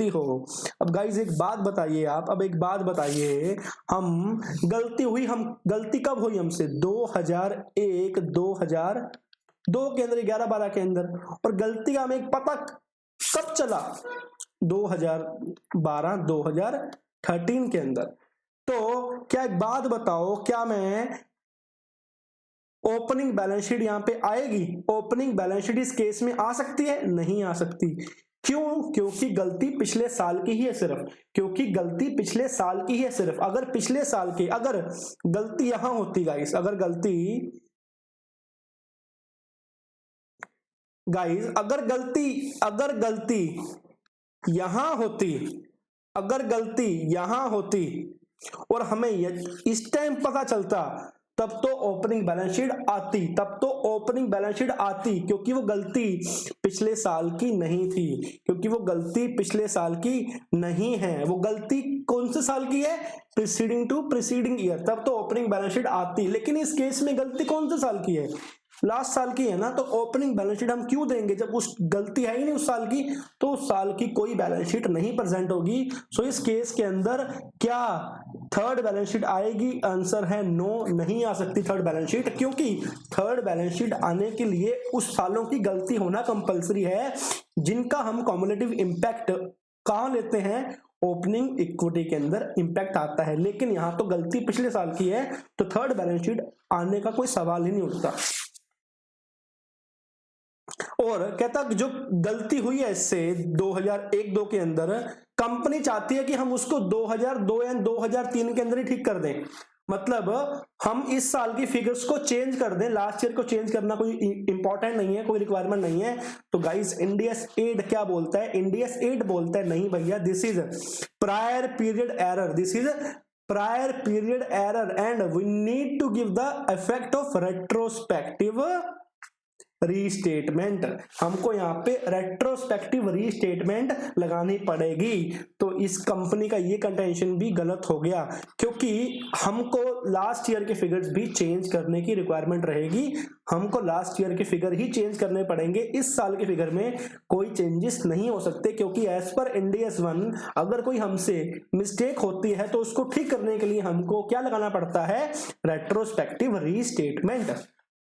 हो, अब गाइज एक बात बताइए आप, हम गलती कब हुई हमसे? 2001 2002 के अंदर, 11-12 के अंदर। और गलती का हमें पता कब चला? 2012-2013 के अंदर। तो क्या एक बात बताओ, क्या मैं ओपनिंग बैलेंस शीट यहां पे आएगी? ओपनिंग बैलेंस शीट इस केस में आ सकती है? नहीं आ सकती। क्यों? क्योंकि गलती पिछले साल की ही है सिर्फ। अगर पिछले साल की अगर गलती यहां होती गाइस, अगर गलती गाइस अगर गलती यहां होती, अगर गलती यहां होती और हमें इस टाइम पता चलता, तब तो ओपनिंग बैलेंस शीट आती, तब तो ओपनिंग बैलेंस शीट आती, क्योंकि वो गलती पिछले साल की नहीं थी, क्योंकि वो गलती पिछले साल की नहीं है। वो गलती कौन से साल की है? प्रीसीडिंग टू प्रीसीडिंग ईयर, तब तो ओपनिंग बैलेंस शीट आती। लेकिन इस केस में गलती कौन से साल की है? लास्ट साल की है ना, तो ओपनिंग बैलेंस शीट हम क्यों देंगे जब उस गलती है ही नहीं उस साल की, तो उस साल की कोई बैलेंस शीट नहीं प्रेजेंट होगी। सो इस केस के अंदर क्या थर्ड बैलेंस शीट आएगी? आंसर है नो, नहीं आ सकती थर्ड बैलेंस शीट, क्योंकि थर्ड बैलेंस शीट आने के लिए उस सालों की गलती होना कंपलसरी है जिनका हम कॉम्युलेटिव इंपैक्ट कहां लेते हैं? ओपनिंग इक्विटी के अंदर इंपैक्ट आता है। लेकिन यहां तो गलती पिछले साल की है, तो थर्ड बैलेंस शीट आने का कोई सवाल ही नहीं उठता। और कहता कि जो गलती हुई है इससे 2001-2 के अंदर, कंपनी चाहती है कि हम उसको 2002 या 2003 के अंदर ही ठीक कर दें। मतलब हम इस साल की फिगर्स को चेंज कर दें, लास्ट ईयर को चेंज करना कोई इंपॉर्टेंट नहीं है, कोई रिक्वायरमेंट नहीं है। तो गाइस इंडियस एड क्या बोलता है? इंडियस एड बोलता है नहीं भैया, this is prior period error, this is prior period error and we need to give the effect of retrospective restatement. हमको यहाँ पे रेट्रोस्पेक्टिव रीस्टेटमेंट लगानी पड़ेगी। तो इस कंपनी का ये कंटेंशन भी गलत हो गया, क्योंकि हमको लास्ट ईयर के फिगर्स भी चेंज करने की रिक्वायरमेंट रहेगी। हमको लास्ट ईयर के फिगर ही चेंज करने पड़ेंगे, इस साल के फिगर में कोई चेंजेस नहीं हो सकते, क्योंकि एज पर इंडियस 1 अगर कोई हमसे मिस्टेक होती है तो उसको ठीक करने के लिए हमको क्या लगाना पड़ता है? Retrospective restatement.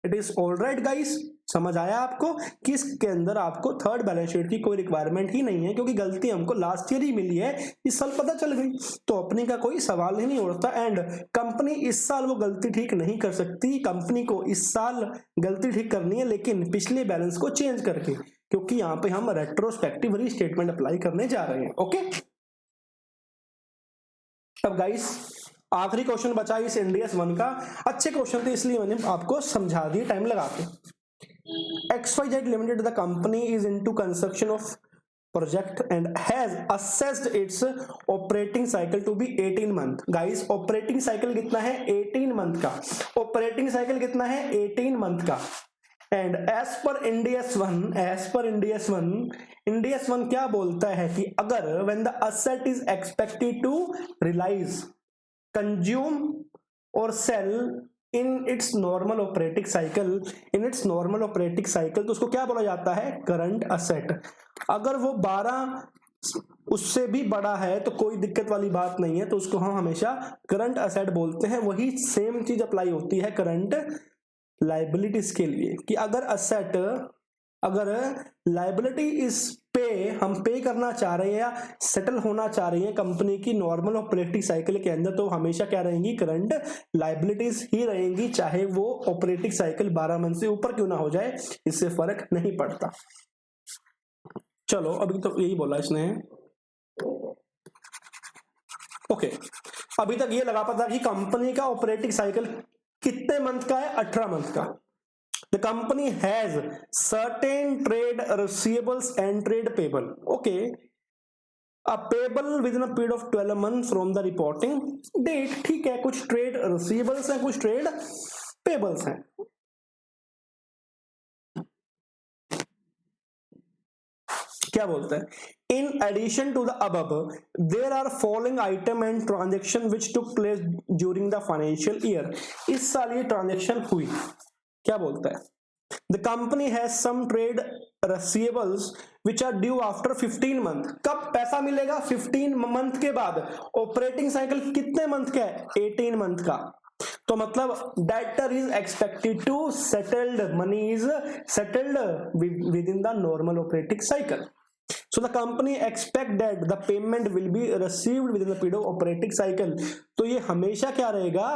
It is alright guys, समझ आया आपको कि इसके अंदर आपको थर्ड बैलेंस शीट की कोई रिक्वायरमेंट ही नहीं है, क्योंकि गलती हमको लास्ट ईयर ही मिली है, इस साल पता चल गई, तो अपनी का कोई सवाल ही नहीं उठता। एंड कंपनी इस साल वो गलती ठीक नहीं कर सकती, कंपनी को इस साल गलती ठीक करनी है लेकिन पिछले बैलेंस को चेंज करके, क्योंकि यहाँ पे हम रेट्रोस्पेक्टिव रीस्टेटमेंट अप्लाई करने जा रहे हैं। ओके, अब गाइस आखिरी क्वेश्चन बचा इस इंडियस 1 का। अच्छे क्वेश्चन थे इसलिए मैंने आपको समझा दिए टाइम लगा के। XYZ Limited, the company is into construction of project and has assessed its operating cycle to be 18 month. Guys, operating cycle कितना है? 18 month का। operating cycle कितना है? 18 month का। And as per Indias 1, Indias 1 क्या बोलता है कि अगर when the asset is expected to realize, consume or sell in its normal operating cycle, तो उसको क्या बोला जाता है? Current asset. अगर वो 12 उससे भी बड़ा है तो कोई दिक्कत वाली बात नहीं है, तो उसको हम हमेशा करंट असेट बोलते हैं। वही सेम चीज अप्लाई होती है करंट लाइबिलिटीज के लिए, कि अगर लाइबिलिटी इस पे हम पे करना चाह रहे हैं या सेटल होना चाह रही है कंपनी की नॉर्मल ऑपरेटिंग साइकिल के अंदर, तो हमेशा क्या रहेंगी? करंट लाइबिलिटीज ही रहेंगी, चाहे वो ऑपरेटिंग साइकिल 12 मंथ से ऊपर क्यों ना हो जाए, इससे फर्क नहीं पड़ता। चलो अभी तो यही बोला इसने। ओके, अभी तक ये लगा पता कि कंपनी का ऑपरेटिंग साइकिल कितने मंथ का है? 18 मंथ का। The company has certain trade receivables and trade payable. Okay, a payable within a period of 12 months from the reporting date. ठीक है, कुछ trade receivables हैं, कुछ trade payables हैं। क्या बोलते हैं? In addition to the above, there are following item and transaction which took place during the financial year. इस साल ये ट्रांजेक्शन हुई। क्या बोलता है? The company has some trade receivables which are due after 15 month. कब पैसा मिलेगा? 15 मंथ के बाद। ऑपरेटिंग साइकिल कितने मंथ का है? 18 मंथ का। तो मतलब debtor is expected to settled, money is settled within the normal operating cycle. So the company expect that the payment will be received within the period of operating cycle. तो ये हमेशा क्या रहेगा?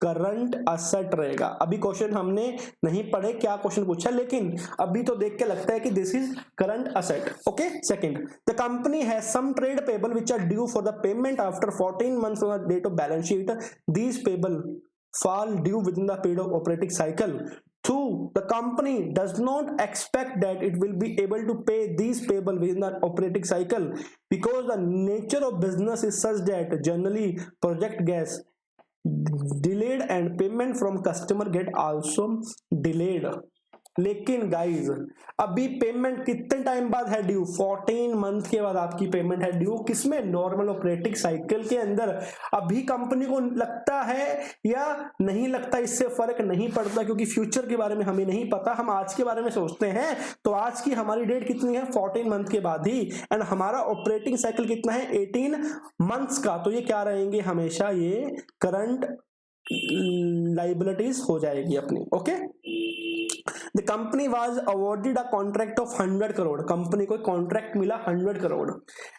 करंट असेट रहेगा। अभी क्वेश्चन हमने नहीं पढ़े क्या क्वेश्चन पूछा, लेकिन अभी तो देख के लगता है कि this is current asset. Okay, second, the company has some trade payable which are due for the payment after 14 months from the date of balance sheet. These payable fall due within the period of operating cycle Two, the company does not expect that it will be able to pay these payable within the operating cycle because the nature of business is such that generally project gets delayed and payment from customer get also delayed. लेकिन गाइज अभी पेमेंट कितने टाइम बाद है ड्यू? 14 मंथ के बाद आपकी पेमेंट है ड्यू। किसमें? नॉर्मल ऑपरेटिंग साइकिल के अंदर। अभी कंपनी को लगता है या नहीं लगता, इससे फर्क नहीं पड़ता, क्योंकि फ्यूचर के बारे में हमें नहीं पता, हम आज के बारे में सोचते हैं। तो आज की हमारी डेट कितनी है? 14 मंथ के बाद ही। एंड हमारा ऑपरेटिंग साइकिल कितना है? 18 मंथ्स का। तो ये क्या रहेंगे? हमेशा ये करंट लाइबिलिटीज हो जाएगी अपनी। Okay, the company was awarded a contract of 100 crore. Company को कॉन्ट्रैक्ट मिला 100 करोड़।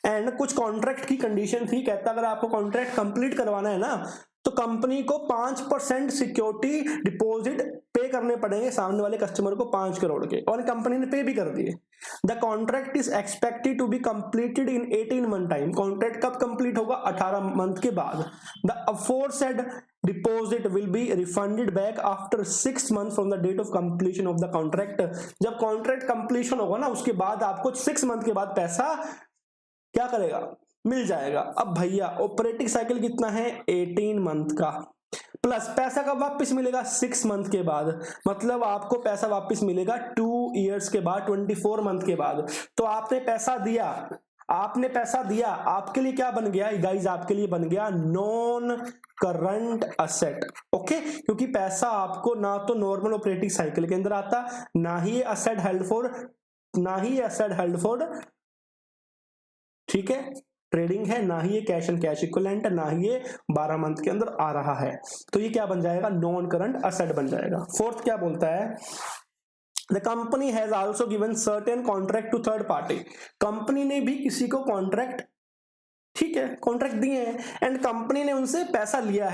एंड कुछ कॉन्ट्रैक्ट की कंडीशन थी, कहता अगर आपको कॉन्ट्रैक्ट कंप्लीट करवाना है ना तो कंपनी को 5% सिक्योरिटी डिपॉजिट पे करने पड़ेंगे सामने वाले कस्टमर को 5 करोड़ के, और कंपनी ने पे भी कर दिए। The contract is expected to be completed in 18 month time. Contract कब कंप्लीट होगा? 18 मंथ के बाद। The aforesaid deposit will be refunded back after 6 month from the date of completion of the contract. जब कॉन्ट्रैक्ट कंप्लीशन होगा ना उसके बाद आपको 6 मंथ के बाद पैसा क्या करेगा? मिल जाएगा। अब भैया ऑपरेटिंग साइकिल कितना है? 18 मंथ का, प्लस पैसा कब वापस मिलेगा? 6 मंथ के बाद। मतलब आपको पैसा वापस मिलेगा 2 इयर्स के बाद, 24 मंथ के बाद। तो आपने पैसा दिया, आपके लिए क्या बन गया गाइज? आपके लिए बन गया नॉन करंट असेट। ओके, क्योंकि पैसा आपको ना तो नॉर्मल ऑपरेटिंग साइकिल के अंदर आता, ना ही असेट हेल्ड फॉर ठीक है ट्रेडिंग है, ना ही ये कैश एंड कैश इक्विवेलेंट, ना ही ये 12 मंथ के अंदर आ रहा है। तो ये क्या बन जाएगा? नॉन करंट असेट बन जाएगा। फोर्थ क्या बोलता है? The company has also given certain contract to third party. Company ने भी किसी को कॉन्ट्रैक्ट, ठीक है, कॉन्ट्रैक्ट दिए हैं एंड कंपनी ने उनसे पैसा लिया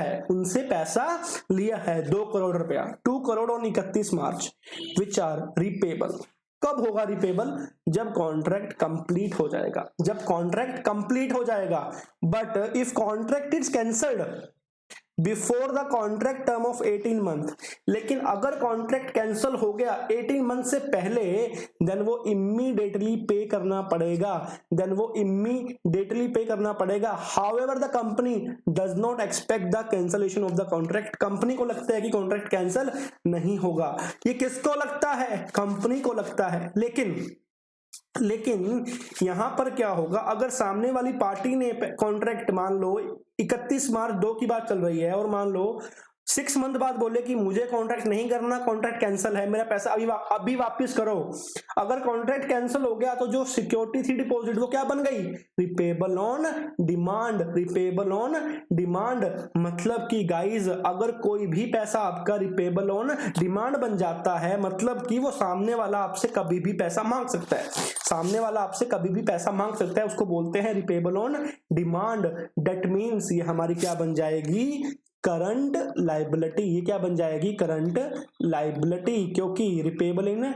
है, 2 करोड़ रुपया, 2 crore on 31 March, which are repayable. कब होगा रिपेबल? जब कॉन्ट्रैक्ट कंप्लीट हो जाएगा। But if contract is cancelled before the contract term of 18 month, लेकिन अगर कॉन्ट्रैक्ट कैंसल हो गया 18 मंथ से पहले, देन वो इमीडिएटली पे करना पड़ेगा। However the company does not expect the cancellation of the contract. Company को लगता है कि कॉन्ट्रैक्ट कैंसल नहीं होगा। ये किसको लगता है? कंपनी को लगता है। लेकिन यहां पर क्या होगा? अगर सामने वाली पार्टी ने कॉन्ट्रैक्ट, मान लो 31 मार्च 2 की बात चल रही है, और मान लो 6 मंथ बाद बोले कि मुझे कॉन्ट्रैक्ट नहीं करना, कॉन्ट्रैक्ट कैंसिल है, मेरा पैसा अभी वापस करो। अगर कॉन्ट्रैक्ट कैंसिल हो गया तो जो सिक्योरिटी थी डिपॉजिट वो क्या बन गई? Repayable on demand. मतलब कि गाइज अगर कोई भी पैसा आपका रिपेबल ऑन डिमांड बन जाता है, मतलब कि वो सामने वाला आपसे कभी भी पैसा मांग सकता है, उसको बोलते हैं repayable on demand. That means ये हमारी क्या बन जाएगी? Current liability. ये क्या बन जाएगी? करंट लाइबिलिटी, क्योंकि रिपेबल इन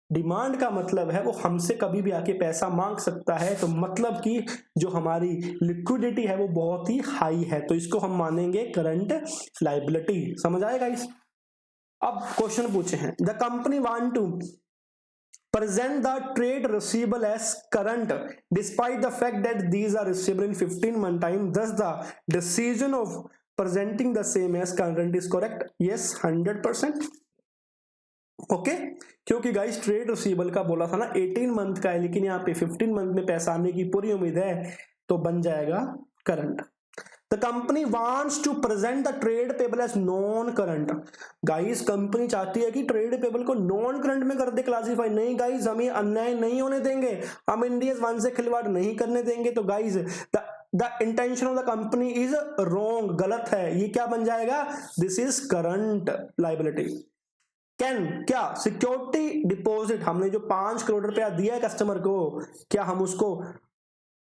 डिमांड का मतलब है वो हमसे कभी भी आके पैसा मांग सकता है, तो मतलब कि जो हमारी लिक्विडिटी है वो बहुत ही हाई है, तो इसको हम मानेंगे करंट लाइबिलिटी। समझ आएगा इस? अब क्वेश्चन पूछे हैं, the company want to present the trade receivable as current despite the fact that these are receivable in 15 month time, thus the decision of presenting the same as current is correct. Yes, 100%. Okay, क्योंकि गाइस ट्रेड रिसीवेबल का बोला था ना 18 मंथ का है, लेकिन यहाँ पे 15 मंथ में पैसा आने की पूरी उम्मीद है, तो बन जाएगा current. The company wants to present the trade payable as non current. Guys company चाहती है कि ट्रेड पेबल को नॉन करंट में कर दे क्लासीफाई। नहीं गाइस, हम ये अन्याय नहीं होने देंगे, हम इंडियस वन से खिलवाड़ नहीं करने देंगे। तो guys the intention of the company is wrong, गलत है। ये क्या बन जाएगा? This is current liability. Can क्या सिक्योरिटी डिपॉजिट, हमने जो 5 करोड़ रुपया दिया है कस्टमर को, क्या हम उसको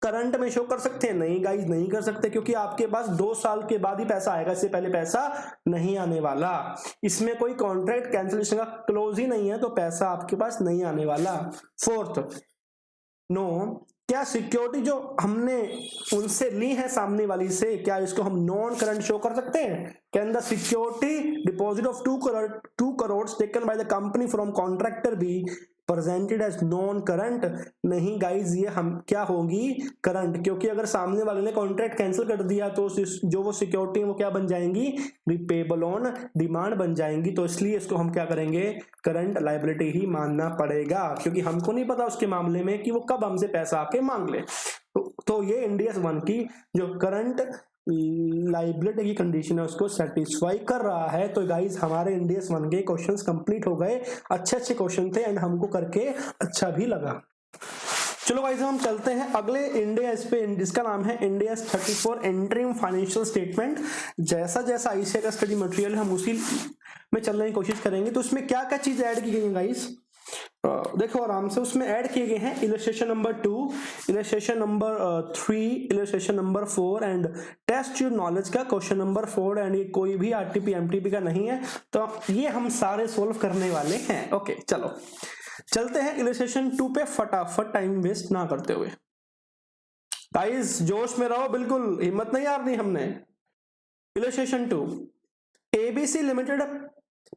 करंट में शो कर सकते हैं? नहीं गाइस, नहीं कर सकते, क्योंकि आपके पास 2 साल के बाद ही पैसा आएगा, इससे पहले पैसा नहीं आने वाला। इसमें कोई कॉन्ट्रैक्ट कैंसिलेशन का क्लोज ही नहीं है, तो पैसा आपके पास नहीं आने वाला। फोर्थ, नो क्या सिक्योरिटी जो हमने उनसे ली है सामने वाली से, क्या इसको हम नॉन करंट शो कर सकते हैं? Can the security deposit of 2 crore taken by the company from contractor be presented as non current? नहीं गाइज, ये हम क्या होगी, करंट, क्योंकि अगर सामने वाले ने कॉन्ट्रैक्ट कैंसिल कर दिया तो जो वो सिक्योरिटी वो क्या बन जाएंगी, रिपेबल ऑन डिमांड बन जाएंगी। तो इसलिए इसको हम क्या करेंगे, करंट लायबिलिटी ही मानना पड़ेगा, क्योंकि हमको नहीं पता उसके मामले में कि वो कब हमसे पैसा आके मांग ले। तो ये इंडियस 1 की जो करंट लाइबिलिटी की कंडीशन है उसको सेटिस्फाई कर रहा है। तो गाइज हमारे इंडियस 1 के क्वेश्चंस कंप्लीट हो गए, अच्छे क्वेश्चन थे एंड हमको करके अच्छा भी लगा। चलो गाइज हम चलते हैं अगले इंडियस पे, जिसका नाम है इंडियस 34 इंटरिम फाइनेंशियल स्टेटमेंट। जैसा जैसा आईसीए का स्टडी मटेरियल हम उसी में चलने की कोशिश करेंगे। तो उसमें क्या क्या चीज ऐड की गई है गाइज, देखो आराम से। उसमें ऐड किए गए हैं illustration number 2, illustration number 3, illustration number 4 and test your knowledge का क्वेश्चन नंबर 4। एंड ये कोई भी आरटीपी एमटीपी का नहीं है, तो ये हम सारे सोल्व करने वाले हैं। ओके चलो चलते हैं इलस्ट्रेशन 2 पे फटाफट, टाइम वेस्ट ना करते हुए। गाइस जोश में रहो, बिल्कुल हिम्मत नहीं हारनी हमने। Illustration 2, ABC limited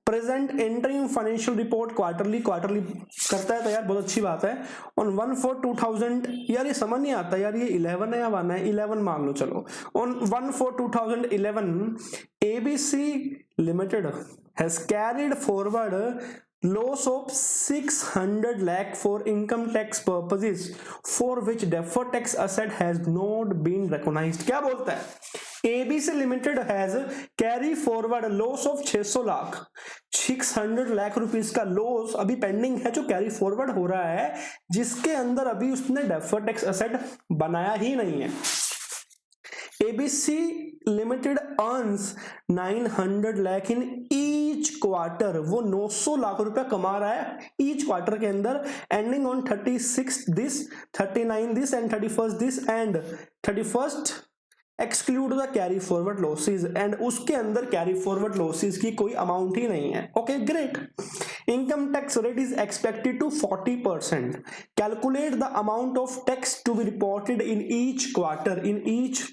present interim financial report quarterly करता है, तो यार बहुत अच्छी बात है। ऑन 1/4/2000, यार ये समझ नहीं आता यार, ये 11 है या 1 है, 11 मान लो चलो। On 1/4/2011 ABC limited has carried forward loss of 600 lakh for income tax purposes for which deferred tax asset has not been recognized। क्या बोलता है, ABC limited has carry forward loss of 600 lakh, 600 lakh rupees का लॉस अभी पेंडिंग है जो कैरी फॉरवर्ड हो रहा है, जिसके अंदर अभी उसने डेफर्ड टैक्स एसेट बनाया ही नहीं है। ABC Limited earns 900 लाख इन ईच क्वार्टर, वो 900 लाख रुपया कमा रहा है ईच क्वार्टर के अंदर, ending on 36 this, 39 this and 31 this and 31 exclude the carry forward losses, and उसके अंदर कैरी फॉरवर्ड लॉसेज की कोई अमाउंट ही नहीं है। Okay great. Income tax rate is expected to 40%। Calculate the amount of tax to be reported in each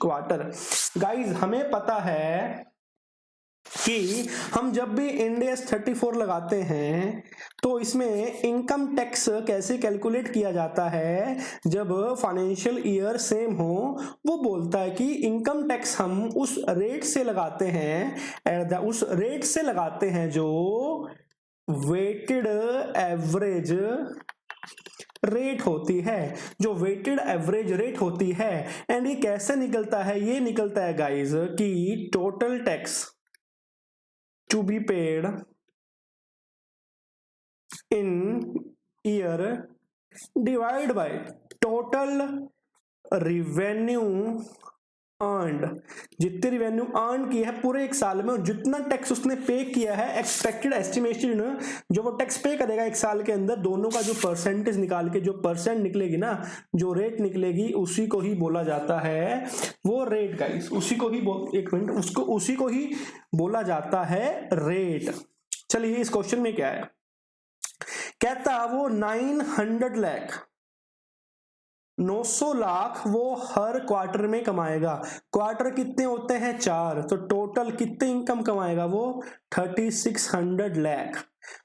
quarter. Guys हमें पता है कि हम जब भी इंडियस 34 लगाते हैं तो इसमें इनकम टैक्स कैसे कैलकुलेट किया जाता है, जब फाइनेंशियल ईयर सेम हो, वो बोलता है कि इनकम टैक्स हम उस रेट से लगाते हैं जो वेटेड एवरेज रेट होती है, जो वेटेड एवरेज रेट होती है। एंड ये कैसे निकलता है, ये निकलता है गाइज कि total tax to be paid in year divided by total revenue earned, जितनी रेवेन्यू अर्न की है पूरे एक साल में और जितना टैक्स उसने पे किया है, एक्सपेक्टेड एस्टिमेशन जो वो टैक्स पे करेगा एक साल के अंदर, दोनों का जो परसेंटेज निकाल के जो परसेंट निकलेगी ना, जो रेट निकलेगी, उसी को ही बोला जाता है वो रेट गाइस, उसी को ही बोला जाता है रेट। चलिए इस क्वेश्चन में क्या है, कहता वो 900 लाख 900 लाख वो हर क्वार्टर में कमाएगा। क्वार्टर कितने होते हैं, 4, तो टोटल कितने इनकम कमाएगा वो 3600 लाख,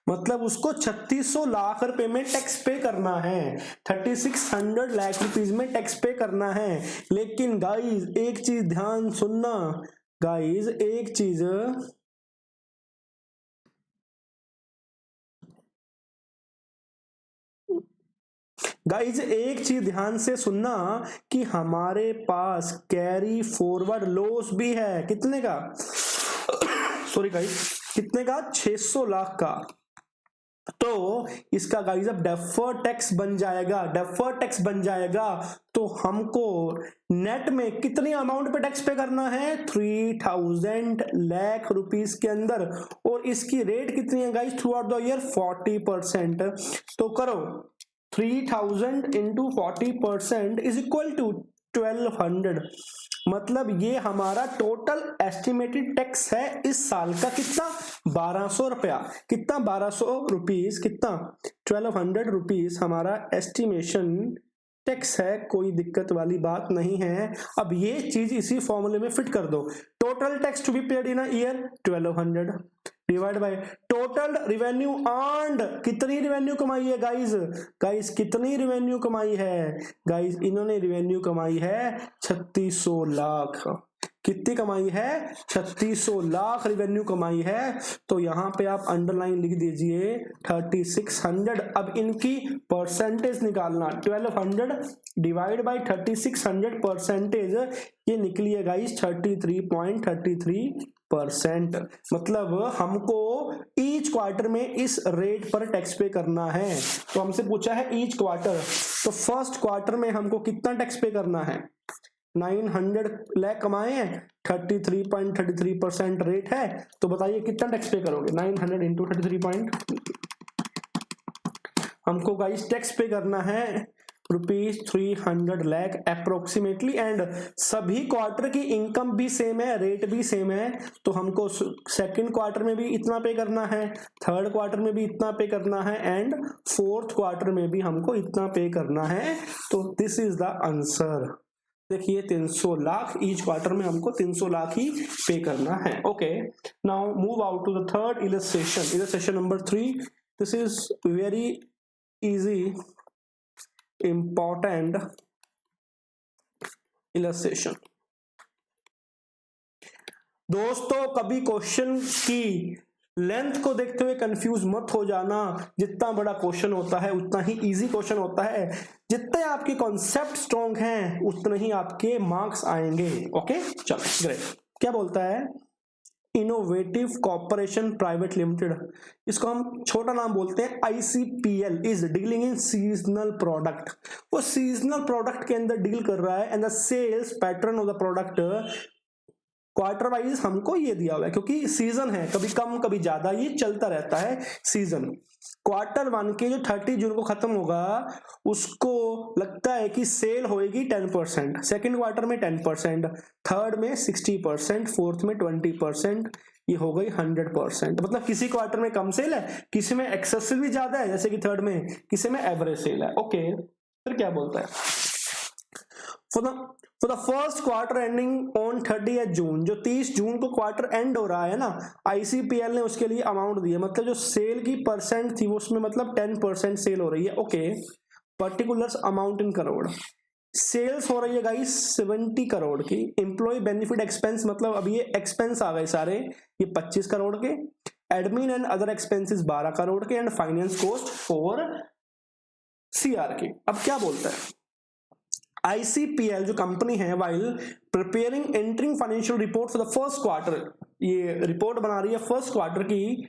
मतलब उसको 3600 लाख रुपए में टैक्स पे करना है, 3600 लाख रुपीज में टैक्स पे करना है। लेकिन गाइज एक चीज ध्यान सुनना, गाइज एक चीज ध्यान से सुनना कि हमारे पास कैरी फॉरवर्ड लॉस भी है, कितने का सॉरी गाइज, कितने का 600 लाख का। तो इसका गाइज अब डेफर्ड टैक्स बन जाएगा, तो हमको नेट में कितनी अमाउंट पे टैक्स पे करना है, 3000 लाख रुपीस के अंदर, और इसकी रेट कितनी है guys through out the year 40%। तो करो 3000 इंटू 40% इज इक्वल टू 1200, मतलब ये हमारा टोटल एस्टिमेटेड टैक्स है इस साल का, कितना 1200 रुपया, कितना 1200 रुपीस, कितना 1200 रुपीस हमारा एस्टिमेशन टैक्स है, कोई दिक्कत वाली बात नहीं है। अब ये चीज इसी फॉर्मूले में फिट कर दो। Total tax to be paid in a year 1200 divide by total revenue earned, कितनी रिवेन्यू कमाई है गाइस कितनी रिवेन्यू कमाई है गाइस, इन्होंने रिवेन्यू कमाई है 3600 लाख। कितनी कमाई है? 3600 लाख रिवेन्यू कमाई है। तो यहां पे आप अंडरलाइन लिख दीजिए 3600। अब इनकी परसेंटेज निकालना, 1200 डिवाइड बाय 3600 परसेंटेज, ये निकली है गाइस 33.33%। मतलब हमको ईच क्वार्टर में इस रेट पर टैक्स पे करना है। तो हमसे पूछा है ईच क्वार्टर, तो फर्स्ट क्वार्टर में हमको कितना टैक्स पे करना है? 900 लाख कमाए हैं, 33.33% रेट है, तो बताइए कितना टैक्स पे करोगे? 900 इंटू 33 हमको गाइस टैक्स पे करना है ₹300 लाख अप्रोक्सीमेटली। एंड सभी क्वार्टर की इनकम भी सेम है, रेट भी सेम है, तो हमको सेकंड क्वार्टर में भी इतना पे करना है, थर्ड क्वार्टर में भी इतना पे करना है, एंड फोर्थ क्वार्टर में भी हमको इतना पे करना है। तो दिस इज द आंसर। देखिए 300 लाख, ईच क्वार्टर में हमको 300 लाख ही पे करना है। Okay, now move out to the third illustration, illustration number 3। This is very easy important illustration. दोस्तों कभी क्वेश्चन की लेंथ को देखते हुए कंफ्यूज मत हो जाना। जितना बड़ा क्वेश्चन होता है उतना ही इजी क्वेश्चन होता है। जितने आपके कॉन्सेप्ट स्ट्रॉन्ग हैं उतने ही आपके मार्क्स आएंगे। ओके चलो ग्रेट। क्या बोलता है? इनोवेटिव कॉर्पोरेशन प्राइवेट लिमिटेड, इसको हम छोटा नाम बोलते हैं ICPL, is dealing in seasonal product. वो सीजनल प्रोडक्ट के अंदर डील कर रहा है and the sales pattern of the product quarter wise हमको ये दिया हुआ है, क्योंकि सीजन है, कभी कम कभी ज्यादा, ये चलता रहता है सीजन। क्वार्टर 1 के जो 30 जून को खत्म होगा उसको लगता है कि सेल होएगी 10%, सेकेंड क्वार्टर में 10%, थर्ड में 60%, फोर्थ में 20%, ये हो गई 100%। मतलब किसी क्वार्टर में कम सेल है, किसी में एक्सेसिव भी ज्यादा है जैसे कि थर्ड में, किसी में एवरेज सेल है। ओके फिर क्या बोलता है? For the first quarter ending on 30th जून, जो 30 जून को क्वार्टर एंड हो रहा है ना, ICPL ने उसके लिए अमाउंट दिया, मतलब जो सेल की परसेंट थी वो उसमें मतलब 10% सेल हो रही है। Okay, particulars amount in crore, sales हो रही है गाइस 70 करोड़ की। एम्प्लॉय बेनिफिट एक्सपेंस, मतलब अब ये एक्सपेंस आ गए सारे, ये 25 करोड़ के। Admin and other expenses 12 crore के, एंड फाइनेंस कॉस्ट 4 CR के। अब क्या बोलता है? ICPL जो कंपनी है, while preparing entering financial report for the first quarter, ये रिपोर्ट बना रही है फर्स्ट क्वार्टर की,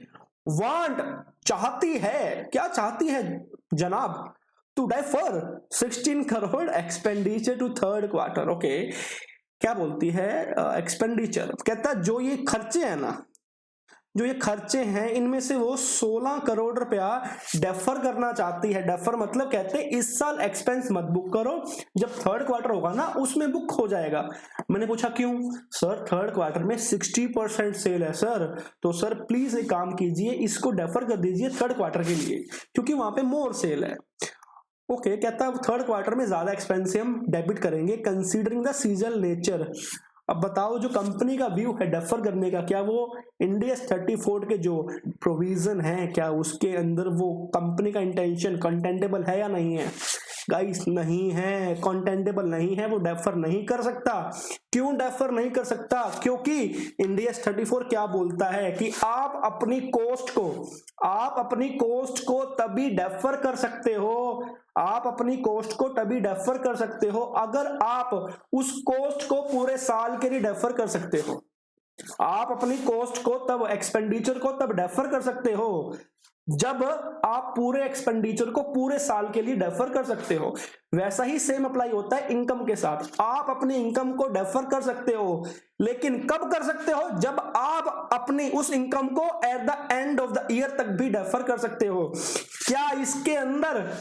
वांट चाहती है, क्या चाहती है जनाब? To defer 16 crore expenditure to third quarter. Okay, क्या बोलती है? एक्सपेंडिचर कहता है जो ये खर्चे हैं ना, जो ये खर्चे हैं इनमें से वो 16 करोड़ रुपया डेफर करना चाहती है। डेफर मतलब कहते हैं इस साल एक्सपेंस मत बुक करो, जब थर्ड क्वार्टर होगा ना उसमें बुक हो जाएगा। मैंने पूछा क्यों? सर थर्ड क्वार्टर में 60% सेल है सर, तो सर प्लीज एक काम कीजिए, इसको डेफर कर दीजिए थर्ड क्वार्टर के लिए, क्योंकि वहां पे मोर सेल है। ओके, कहता है थर्ड क्वार्टर में ज्यादा एक्सपेंस हम डेबिट करेंगे कंसीडरिंग द सीजनल नेचर। अब बताओ जो कंपनी का व्यू है डेफर करने का, क्या वो इंडिया 34 के जो प्रोविजन है क्या उसके अंदर वो कंपनी का इंटेंशन कंटेंटेबल है या नहीं है? गाइस नहीं है, कंटेंटेबल नहीं है, वो डेफर नहीं कर सकता। क्यों डेफर नहीं कर सकता? क्योंकि इंडिया 34 क्या बोलता है कि आप अपनी कोस्ट को तभी डेफर कर सकते हो, आप अपनी कोस्ट को तभी डेफर कर सकते हो अगर आप उस कोस्ट को पूरे साल के लिए डेफर कर सकते हो। आप अपनी कोस्ट को तब, एक्सपेंडिचर को तब डेफर कर सकते हो जब आप पूरे एक्सपेंडिचर को पूरे साल के लिए डेफर कर सकते हो। वैसा ही सेम अप्लाई होता है इनकम के साथ। आप अपनी इनकम को डेफर कर सकते हो, लेकिन कब कर सकते हो? जब आप अपनी उस इनकम को at the end of the year तक भी डेफर कर सकते हो। क्या इसके अंदर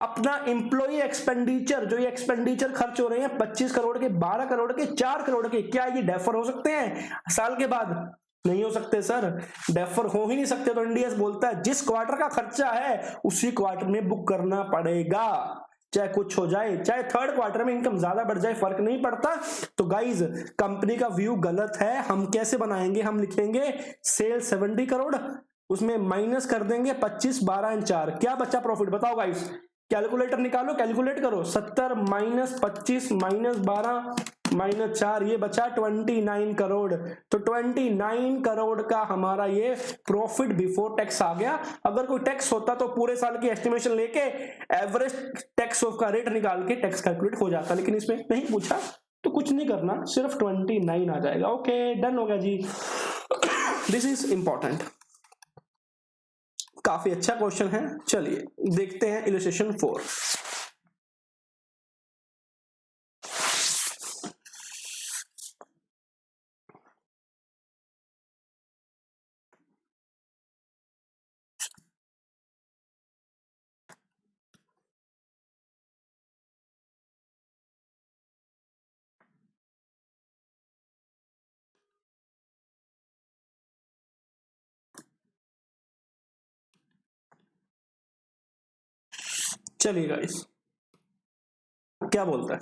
अपना एम्प्लॉय एक्सपेंडिचर, जो ये एक्सपेंडिचर खर्च हो रहे हैं 25 करोड़ के, 12 करोड़ के, 4 करोड़ के, क्या ये डेफर हो सकते हैं साल के बाद? नहीं हो सकते सर, डेफर हो ही नहीं सकते। तो इंडिया बोलता है जिस क्वार्टर का खर्चा है उसी क्वार्टर में बुक करना पड़ेगा। चाहे कुछ हो जाए, चाहे थर्ड क्वार्टर में इनकम ज्यादा बढ़ जाए, फर्क नहीं पड़ता। तो गाइज कंपनी का व्यू गलत है। हम कैसे बनाएंगे, हम लिखेंगे सेल 70 करोड़, उसमें माइनस कर देंगे 25, 12 एंड 4, क्या बचा प्रॉफिट बताओ गाइस, कैलकुलेटर निकालो, कैलकुलेट करो, 70 माइनस 25 माइनस 12 माइनस 4, ये बचा 29 करोड़। तो 29 करोड़ का हमारा ये प्रॉफिट बिफोर टैक्स आ गया। अगर कोई टैक्स होता तो पूरे साल की एस्टिमेशन लेके एवरेज टैक्स ऑफ का रेट निकाल के टैक्स कैलकुलेट हो जाता, लेकिन इसमें नहीं पूछा तो कुछ नहीं करना, सिर्फ 29 आ जाएगा। ओके डन हो गया जी। दिस इज इंपॉर्टेंट, काफी अच्छा क्वेश्चन है। चलिए देखते हैं इलस्ट्रेशन 4। चलिए गाइस क्या बोलता है,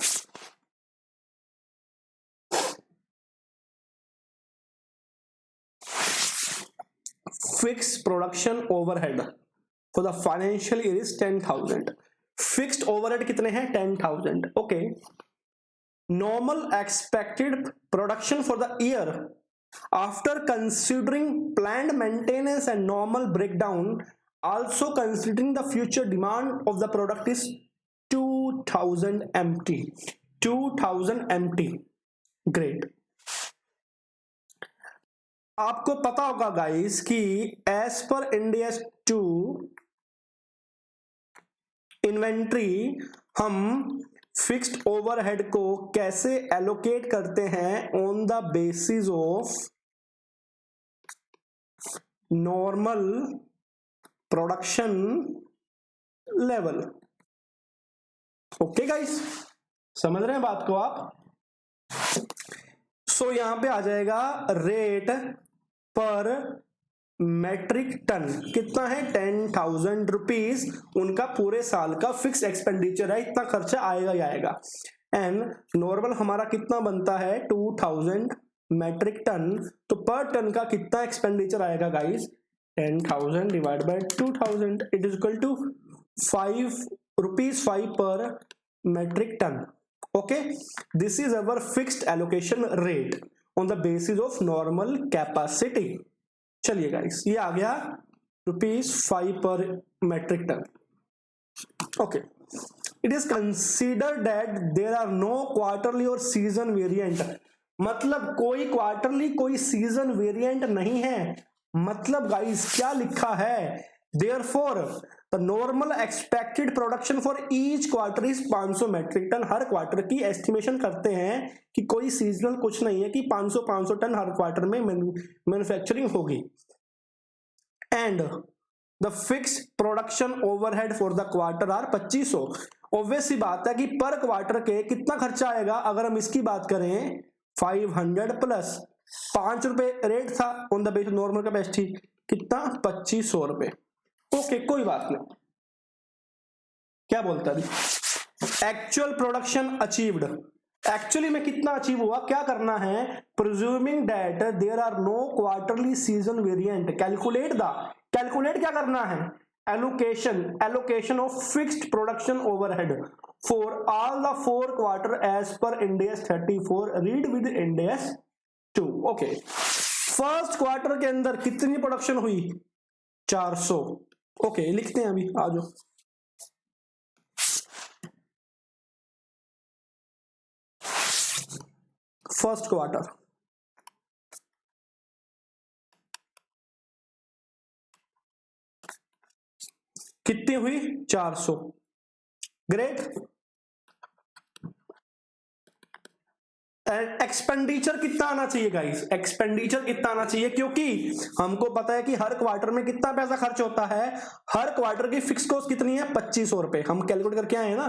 fix production overhead for the financial year is 10,000। Fixed overhead कितने हैं, 10,000। Okay, normal expected production for the year after considering planned maintenance and normal breakdown, also considering the future demand of the product is 2000 MT। 2000 MT, great। आपको पता होगा गाइस कि एज पर इंडियस 2 इन्वेंट्री हम फिक्स्ड ओवरहेड को कैसे एलोकेट करते हैं, on the basis of normal production level. Okay guys, समझ रहे हैं बात को आप। सो यहां पे आ जाएगा रेट पर मेट्रिक टन कितना है, 10,000 रुपीज उनका पूरे साल का फिक्स एक्सपेंडिचर है, इतना खर्चा आएगा ही आएगा। एंड नॉर्मल हमारा कितना बनता है, 2000 मेट्रिक टन, तो पर टन का कितना एक्सपेंडिचर आएगा guys, 10,000 divide by 2000, it is equal to 5 rupees 5 per metric ton. Okay, this is our fixed allocation rate on the basis of normal capacity. चलिए गाइस ये आ गया ₹5 per metric ton. Okay, it is considered that there are no quarterly और सीजन वेरिएंट, मतलब कोई क्वार्टरली कोई सीजन वेरिएंट नहीं है। मतलब गाइस क्या लिखा है, therefore the normal expected production for each quarter is 500 metric ton. हर क्वार्टर की एस्टिमेशन करते हैं कि कोई सीजनल कुछ नहीं है कि 500 टन हर क्वार्टर में मैन्युफैक्चरिंग होगी। And the fix production overhead for the quarter are 2500। Obvious सी बात है कि पर क्वार्टर के कितना खर्चा आएगा, अगर हम इसकी बात करें 500 प्लस 5 रुपए रेट था on the base normal capacity, कितना 2500 रुपए। ओके कोई बात नहीं, क्या बोलता है एक्चुअल प्रोडक्शन अचीव्ड, एक्चुअली में कितना अचीव हुआ, क्या करना है, presuming that there are no quarterly season variant, calculate क्या करना है, allocation of fixed production overhead for all the 4 quarter as per Ind AS 34, read with Ind AS 2। Okay, first quarter के अंदर कितनी प्रोडक्शन हुई, 400। ओके लिखते हैं अभी, आ जाओ। फर्स्ट क्वार्टर कितनी हुई, 400, ग्रेट। एक्सपेंडिचर कितना आना चाहिए गाइस, एक्सपेंडिचर कितना आना चाहिए, क्योंकि हमको पता है कि हर क्वार्टर में कितना पैसा खर्च होता है, हर क्वार्टर की फिक्स कॉस्ट कितनी है, 2500 रुपए, हम कैलकुलेट करके आए हैं ना।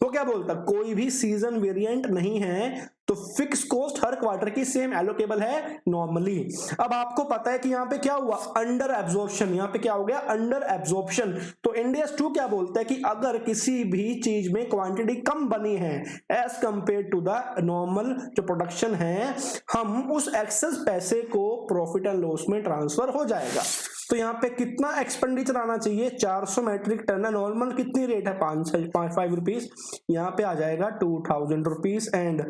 तो क्या बोलता, कोई भी सीजन वेरिएंट नहीं है तो फिक्स कॉस्ट हर क्वार्टर की सेम एलोकेबल है नॉर्मली। अब आपको पता है कि यहाँ पे क्या हुआ, अंडर एब्जॉर्प्शन, यहाँ पे क्या हो गया, अंडर एब्जॉर्प्शन। तो इंड AS 2 क्या बोलता है कि अगर किसी भी चीज में क्वांटिटी कम बनी है as compare to the normal जो प्रोडक्शन है, हम उस एक्सेस पैसे को प्रॉफिट एंड लॉस में ट्रांसफर हो जाएगा। तो यहाँ पे कितना एक्सपेंडिचर आना चाहिए, 400 मेट्रिक टन है, नॉर्मल कितनी रेट है 5 रुपीज, यहाँ पे आ जाएगा 2000 rupees and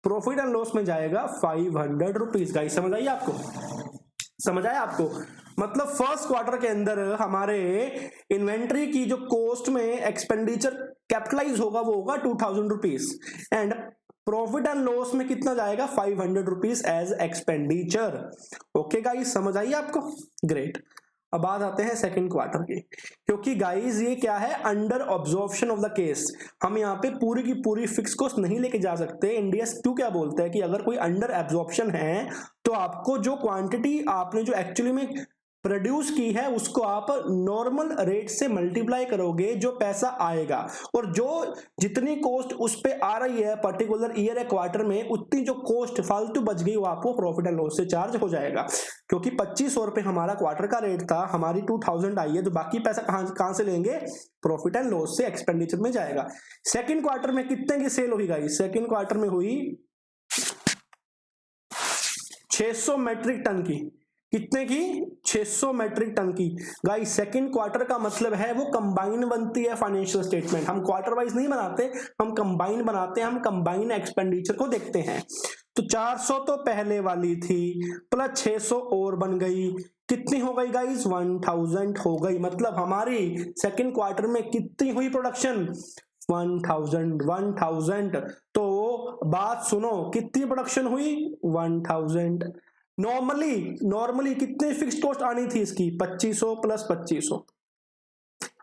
profit and loss में जाएगा 500 रुपीज। गाइस समझ आई आपको, समझ आया आपको? मतलब फर्स्ट क्वार्टर के अंदर हमारे इन्वेंट्री की जो कॉस्ट में एक्सपेंडिचर कैपिटलाइज होगा वो होगा 2000 rupees and profit and loss में कितना जाएगा 500 rupees as expenditure. Okay guys समझ आई आपको, ग्रेट। अब बात आते हैं सेकंड क्वार्टर की, क्योंकि गाइस ये क्या है, under absorption of the case, हम यहाँ पे पूरी की पूरी फिक्स कॉस्ट नहीं लेके जा सकते। इंड AS 2 क्या बोलता है कि अगर कोई अंडर एब्जॉर्प्शन है तो आपको जो क्वांटिटी आपने जो एक्चुअली में प्रोड्यूस की है उसको आप नॉर्मल रेट से मल्टीप्लाई करोगे, जो पैसा आएगा और जो जितनी कॉस्ट उस पे आ रही है पर्टिकुलर ईयर या क्वार्टर में, उतनी जो कॉस्ट फालतू बच गई वो आपको प्रॉफिट एंड लॉस से चार्ज हो जाएगा। क्योंकि 2500 रुपए हमारा क्वार्टर का रेट था, हमारी 2000 आई है, तो बाकी पैसा कहां से लेंगे, प्रॉफिट एंड लॉस से एक्सपेंडिचर में जाएगा। सेकेंड क्वार्टर में कितने की सेल हुई गाइस, सेकेंड क्वार्टर में हुई 600 मेट्रिक टन की, कितने की, 600 मेट्रिक टन की। गाइस सेकंड क्वार्टर का मतलब है वो कंबाइन बनती है फाइनेंशियल स्टेटमेंट, हम क्वार्टर वाइज नहीं बनाते, हम कंबाइन बनाते हैं, हम कंबाइन एक्सपेंडिचर को देखते हैं। तो 400 तो पहले वाली थी प्लस 600 और बन गई, कितनी हो गई गाइस, 1000 हो गई। मतलब हमारी सेकंड क्वार्टर में कितनी हुई प्रोडक्शन, 1000। तो बात सुनो, कितनी प्रोडक्शन हुई, 1000। नॉर्मली कितनी फिक्स कॉस्ट आनी थी इसकी, 2500 प्लस 2500,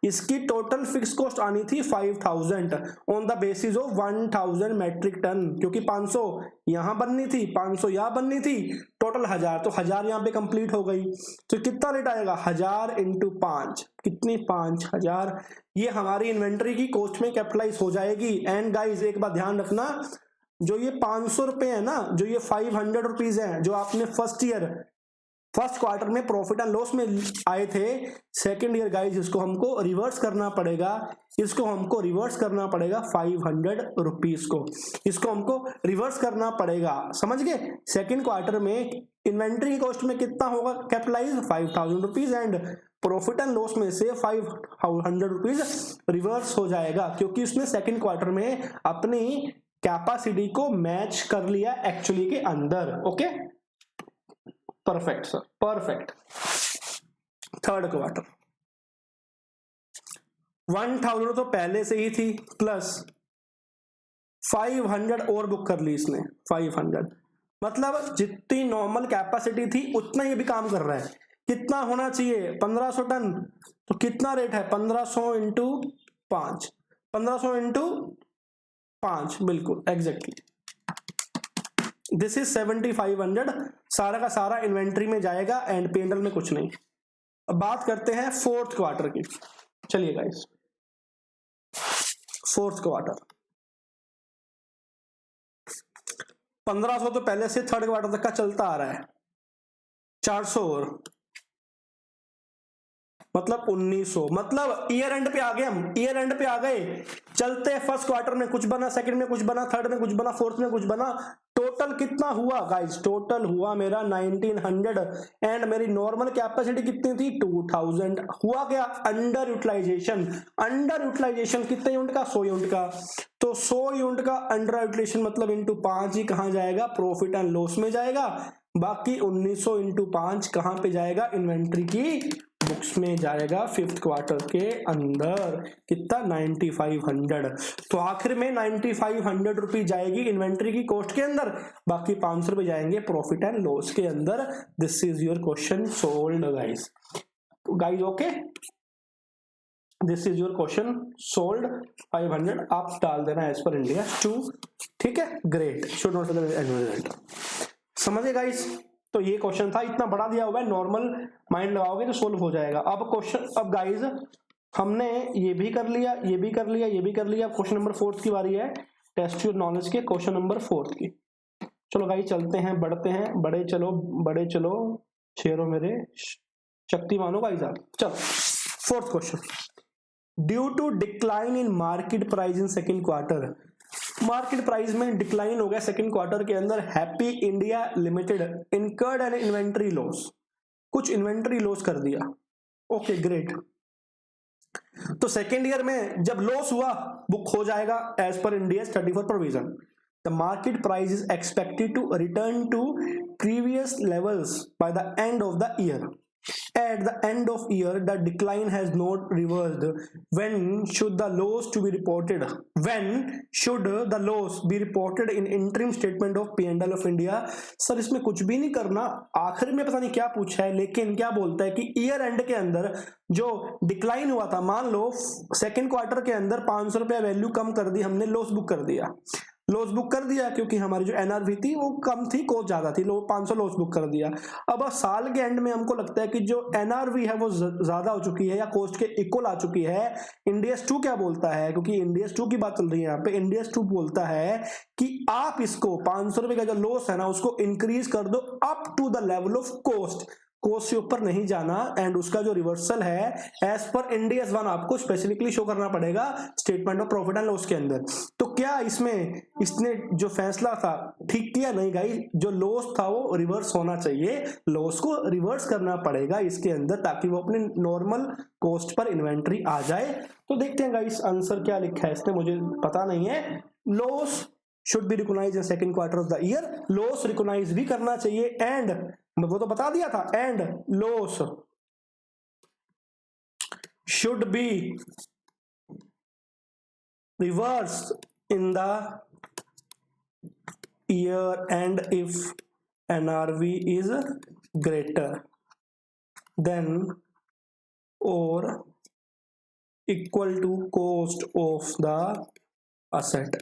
इसकी टोटल फिक्स कॉस्ट आनी थी 5000 on the basis of 1000 metric ton, क्योंकि 500 यहां बननी थी, 500 यहां बननी थी, टोटल 1000, तो 1000 यहां पे कंप्लीट हो गई। तो कितना रेट आएगा, 1000 इंटू 5, कितनी, 5000। ये हमारी इन्वेंट्री की कॉस्ट में कैपिटलाइज हो जाएगी। एंड गाइज एक बात ध्यान रखना, जो ये 500 रुपए है ना, जो ये 500 रुपीज है, जो आपने फर्स्ट क्वार्टर में प्रॉफिट एंड लॉस में आए थे, सेकंड ईयर गाइज इसको हमको रिवर्स करना पड़ेगा, इसको हमको रिवर्स करना पड़ेगा 500 रुपीज को, इसको हमको रिवर्स करना पड़ेगा, समझ गए। सेकंड क्वार्टर में इन्वेंट्री कॉस्ट में कितना होगा capitalise, 5000 rupees and profit and loss में से 500 रुपीज रिवर्स हो जाएगा, क्योंकि उसने सेकंड क्वार्टर में अपनी कैपेसिटी को मैच कर लिया एक्चुअली के अंदर। Okay perfect sir, perfect. Third quarter 1000 तो पहले से ही थी, प्लस 500 और बुक कर ली इसने, 500 मतलब जितनी नॉर्मल कैपेसिटी थी उतना ये भी काम कर रहा है। कितना होना चाहिए, 1500 टन, तो कितना रेट है, 1500 इंटू 5, 1500 इंटू 5, बिल्कुल एग्जैक्टली, दिस इज 7500, सारा का सारा इन्वेंट्री में जाएगा एंड P&L में कुछ नहीं। अब बात करते हैं फोर्थ क्वार्टर की, चलिए गाइस, फोर्थ क्वार्टर 1500 तो पहले से थर्ड क्वार्टर तक का चलता आ रहा है, 400 और मतलब 1900, मतलब ईयर एंड पे आ गए हम, ईयर एंड पे आ गए। चलते फर्स्ट क्वार्टर में कुछ बना, सेकंड में कुछ बना, थर्ड में कुछ बना, फोर्थ में कुछ बना, टोटल कितना हुआ गाइस, टोटल हुआ मेरा 1900 एंड मेरी नॉर्मल कैपेसिटी कितनी थी, 2000। हुआ क्या, अंडर यूटिलाइजेशन। अंडर यूटिलाइजेशन कितने यूनिट का, 100 यूनिट का। तो 100 यूनिट का अंडर यूटिलाइजेशन मतलब इंटू 5 ही कहां जाएगा, प्रॉफिट एंड लॉस में जाएगा। बाकी 1900 इंटू 5 कहां पे जाएगा, इन्वेंट्री की बुक्स में जाएगा फिफ्थ क्वार्टर के अंदर। कितना, 9500। तो आखिर में 9500 रुपीज जाएगी इन्वेंट्री की कॉस्ट के अंदर, बाकी 500 रुपए जाएंगे प्रॉफिट एंड लॉस के अंदर। This is your question sold guys. Guys okay, this is your question sold. 500 आप डाल देना एज पर इंडिया 2, ठीक है, ग्रेट। शुड नॉट रिजल्ट, समझे गाइस। तो ये क्वेश्चन था, इतना बड़ा दिया हुआ है, नॉर्मल माइंड लगाओगे तो सोल्व हो जाएगा। अब क्वेश्चन, अब गाइस हमने ये भी कर लिया, ये भी कर लिया, ये भी कर लिया। क्वेश्चन नंबर 4 की बारी है, टेस्ट योर नॉलेज के क्वेश्चन नंबर 4 की। चलो गाइस चलते हैं, बढ़ते हैं, बड़े चलो शेरों मेरे, शक्तिमानो गाइस आप। चलो fourth question, due to decline in market price in second quarter, market price में डिक्लाइन हो गया सेकंड क्वार्टर के अंदर, Happy India Limited incurred an inventory loss, कुछ इन्वेंट्री लॉस कर दिया। ओके ग्रेट, तो सेकेंड ईयर में जब लॉस हुआ बुक हो जाएगा as per Ind AS 34 provision. The market price is expected to return to previous levels by the end of the year. At the end of year, the decline has not reversed. When should the loss to be reported? When should the loss be reported in interim statement of P&L of India? Sir इसमें कुछ भी नहीं करना, आखिर में पता नहीं क्या पूछा है, लेकिन क्या बोलता है कि ईयर एंड के अंदर जो डिक्लाइन हुआ था, मान लो सेकेंड क्वार्टर के अंदर 500 रुपया वैल्यू कम कर दी, हमने लॉस बुक कर दिया, लॉस बुक कर दिया क्योंकि हमारी जो एनआरवी थी वो कम थी, कॉस्ट ज्यादा थी, 500 लॉस बुक कर दिया। अब साल के एंड में हमको लगता है कि जो एनआरवी है वो ज्यादा हो चुकी है या कॉस्ट के इक्वल आ चुकी है। इंडियस 2 क्या बोलता है, क्योंकि इंडियस 2 की बात चल रही है यहाँ पे, इंडियस 2 बोलता है कि आप इसको 500 रुपए का जो लॉस है ना उसको इंक्रीज कर दो up to the level of cost, cost से ऊपर नहीं जाना, एंड उसका जो रिवर्सल है एज पर इंडियस 1 आपको स्पेसिफिकली शो करना पड़ेगा statement of profit and loss के अंदर। तो क्या इसमें इसने जो फैसला था ठीक किया? नहीं गाइस, जो लॉस था वो रिवर्स होना चाहिए, लॉस को रिवर्स करना पड़ेगा इसके अंदर ताकि वो अपने नॉर्मल कॉस्ट पर इन्वेंट्री आ जाए। तो देखते हैं गाइस आंसर क्या लिखा है इसने, मुझे पता नहीं है। Loss should be recognized in second quarter of the year, loss recognize भी करना चाहिए, एंड वो तो बता दिया था, and loss should be reversed in the year and if NRV is greater than or equal to cost of the asset।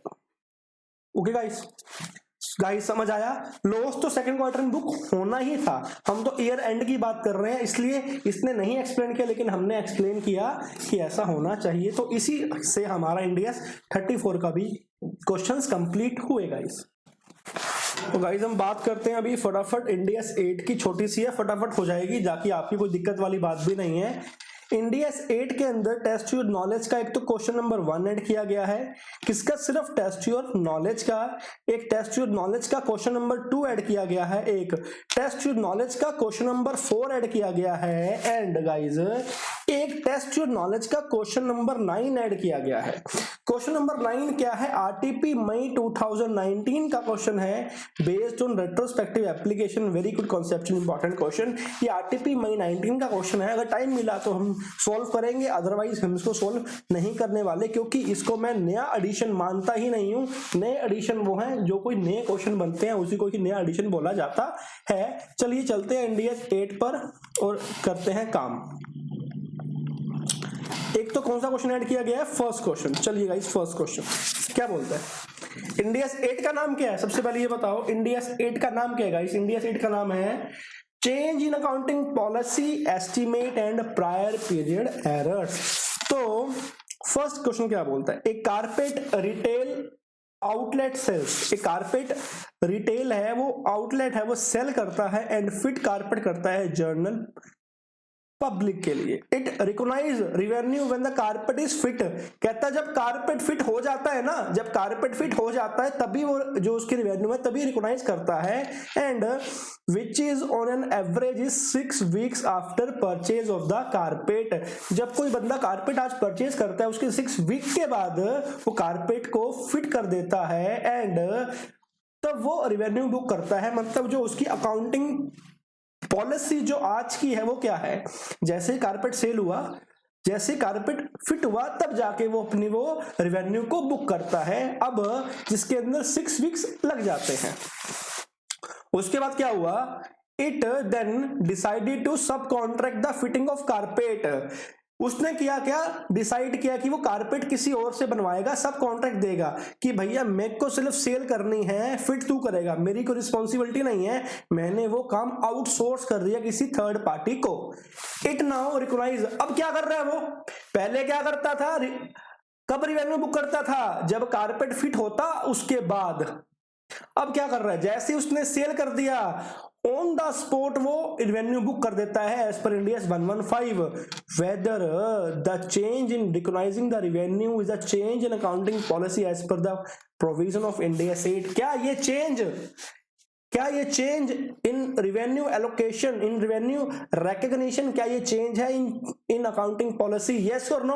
Okay guys समझ आया? लॉस तो सेकंड क्वार्टर में बुक होना ही था, हम तो ईयर एंड की बात कर रहे हैं, इसलिए इसने नहीं एक्सप्लेन किया लेकिन हमने एक्सप्लेन किया कि ऐसा होना चाहिए। तो इसी से हमारा इंडियस 34 का भी क्वेश्चंस कंप्लीट हुए गाइस। तो गाइस हम बात करते हैं अभी फटाफट इंडियस 8 की, छोटी सी है फटाफट हो जाएगी, जाकि आपकी कोई दिक्कत वाली बात भी नहीं है। इंडियस 8 के अंदर टेस्ट योर नॉलेज का एक तो क्वेश्चन नंबर 1 ऐड किया गया है, किसका? सिर्फ टेस्ट योर नॉलेज का। एक टेस्ट योर नॉलेज का क्वेश्चन नंबर 2 ऐड किया गया है, एक टेस्ट योर नॉलेज का क्वेश्चन नंबर 4 ऐड किया गया है, एंड गाइस एक टेस्ट योर नॉलेज का क्वेश्चन नंबर 9 ऐड किया गया है। क्वेश्चन नंबर 9 क्या है? आरटीपी मई 2019 का क्वेश्चन है, based on retrospective application, very good conceptual important question. ये आरटीपी मई 19 का क्वेश्चन है, अगर टाइम मिला तो हम सॉल्व करेंगे, अदरवाइज हम इसको सॉल्व नहीं करने वाले, क्योंकि इसको मैं नया एडिशन मानता ही नहीं हूं। नए एडिशन वो हैं जो कोई नए क्वेश्चन बनते हैं, उसी को ही नया एडिशन बोला जाता है। चलिए चलते हैं इंडियस 8 पर और करते हैं काम। एक तो कौन सा क्वेश्चन ऐड किया गया है? First question. चलिए गाइस फर्स्ट क्वेश्चन क्या बोलता है? इंडियस 8 का नाम क्या है? सबसे पहले ये बताओ इंडियस 8 का नाम क्या है गाइस? इंडियस 8 का नाम है change in accounting policy estimate and prior period errors. तो फर्स्ट क्वेश्चन क्या बोलता है? एक कारपेट रिटेल आउटलेट सेल्स, एक कारपेट रिटेल है वो आउटलेट है वो सेल करता है एंड फिट कारपेट करता है जर्नल पब्लिक के लिए। It recognise revenue when the carpet is fit. कहता है जब कारपेट फिट हो जाता है ना, जब कारपेट फिट हो जाता है तभी वो जो उसकी रिवेन्यू है तभी रिकॉग्नाइज करता है, and which is on an average is 6 weeks after purchase of the carpet. जब कोई बंदा कारपेट आज परचेज करता है उसके 6 वीक के बाद वो कारपेट को फिट कर देता है, एंड तब वो रिवेन्यू बुक करता है। मतलब जो उसकी अकाउंटिंग पॉलिसी जो आज की है वो क्या है? जैसे कारपेट सेल हुआ, जैसे कारपेट फिट हुआ तब जाके वो अपनी वो रिवेन्यू को बुक करता है, अब जिसके अंदर 6 वीक्स लग जाते हैं। उसके बाद क्या हुआ? इट देन डिसाइडेड टू सब contract the fitting of carpet. उसने किया क्या? डिसाइड किया कि वो कारपेट किसी और से बनवाएगा, सब कॉन्ट्रैक्ट देगा कि भैया मेरे को सिर्फ सेल करनी है, फिट तू करेगा, मेरी कोई रिस्पॉन्सिबिलिटी नहीं है, मैंने वो काम आउटसोर्स कर दिया किसी थर्ड पार्टी को। It now recognise. अब क्या कर रहा है वो? पहले क्या करता था? कब रिवेन्यू बुक करता था? जब कारपेट फिट होता उसके बाद, अब क्या कर रहा है, जैसे उसने सेल कर दिया ऑन द स्पॉट वो रेवेन्यू बुक कर देता है as per India 115। Whether the change in recognising the revenue is a change in accounting policy as per the provision of India 8। क्या ये change in revenue allocation, in revenue recognition, क्या ये चेंज है इन अकाउंटिंग पॉलिसी? यस और नो?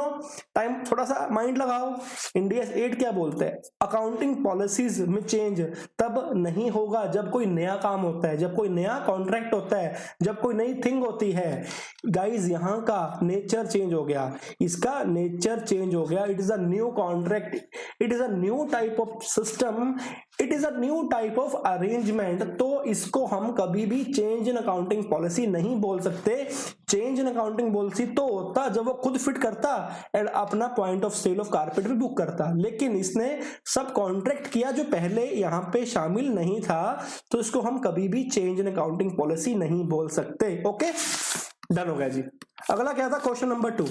टाइम थोड़ा सा माइंड लगाओ। इंडिया 8 क्या बोलते हैं, अकाउंटिंग पॉलिसीज में चेंज तब नहीं होगा जब कोई नया काम होता है, जब कोई नया कॉन्ट्रैक्ट होता है, जब कोई नई थिंग होती है। गाइज यहाँ का नेचर चेंज हो गया, इसका नेचर चेंज हो गया। It is a new contract, it is a new type of system, it is a new type of arrangement. तो इसको हम कभी भी चेंज इन अकाउंटिंग पॉलिसी नहीं बोल सकते। चेंज इन अकाउंटिंग पॉलिसी तो होता जब वो खुद फिट करता एंड अपना point of sale of carpet भी बुक करता, लेकिन इसने सब कॉन्ट्रैक्ट किया जो पहले यहां पे शामिल नहीं था, तो इसको हम कभी भी चेंज इन अकाउंटिंग पॉलिसी नहीं बोल सकते। ओके, डन हो गया जी। अगला क्या था, क्वेश्चन नंबर 2।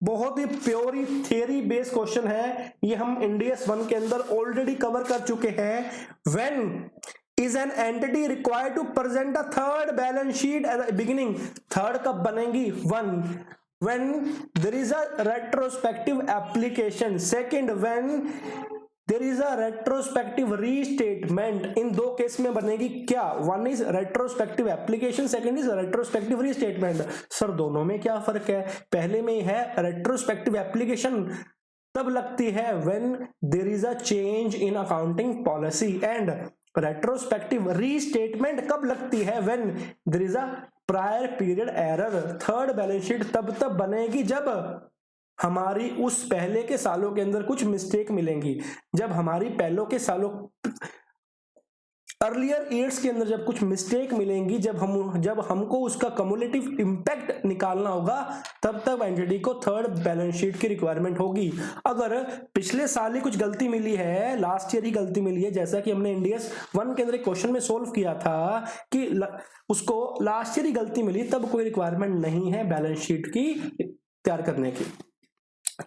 बहुत ही प्योरी थियरी बेस्ड क्वेश्चन है ये, हम इंडियस 1 के अंदर ऑलरेडी कवर कर चुके हैं। When is an entity required to present a third balance sheet at the beginning? Third कब बनेगी? 1 when there is a retrospective application, second when there is a retrospective restatement। इन दो केस में बनेगी क्या? One is retrospective application, second is retrospective restatement. Sir दोनों में क्या फर्क है? पहले में है रेट्रोस्पेक्टिव एप्लीकेशन तब लगती है when there is a change in accounting policy, and retrospective restatement कब लगती है? When there is a prior period error. Third balance sheet तब बनेगी जब हमारी उस पहले के सालों के अंदर कुछ मिस्टेक मिलेंगी, जब हमारी पहलों के सालों अर्लियर ईयर्स के अंदर जब कुछ मिस्टेक मिलेंगी, जब हमको उसका कम्युलेटिव इंपैक्ट निकालना होगा, तब एंटिटी को थर्ड बैलेंस शीट की रिक्वायरमेंट होगी। अगर पिछले साल ही कुछ गलती मिली है, लास्ट ईयर ही गलती मिली है, जैसा कि हमने इंडियस 1 के अंदर एक क्वेश्चन में सोल्व किया था कि उसको लास्ट ईयर ही गलती मिली, तब कोई रिक्वायरमेंट नहीं है बैलेंस शीट की तैयार करने की।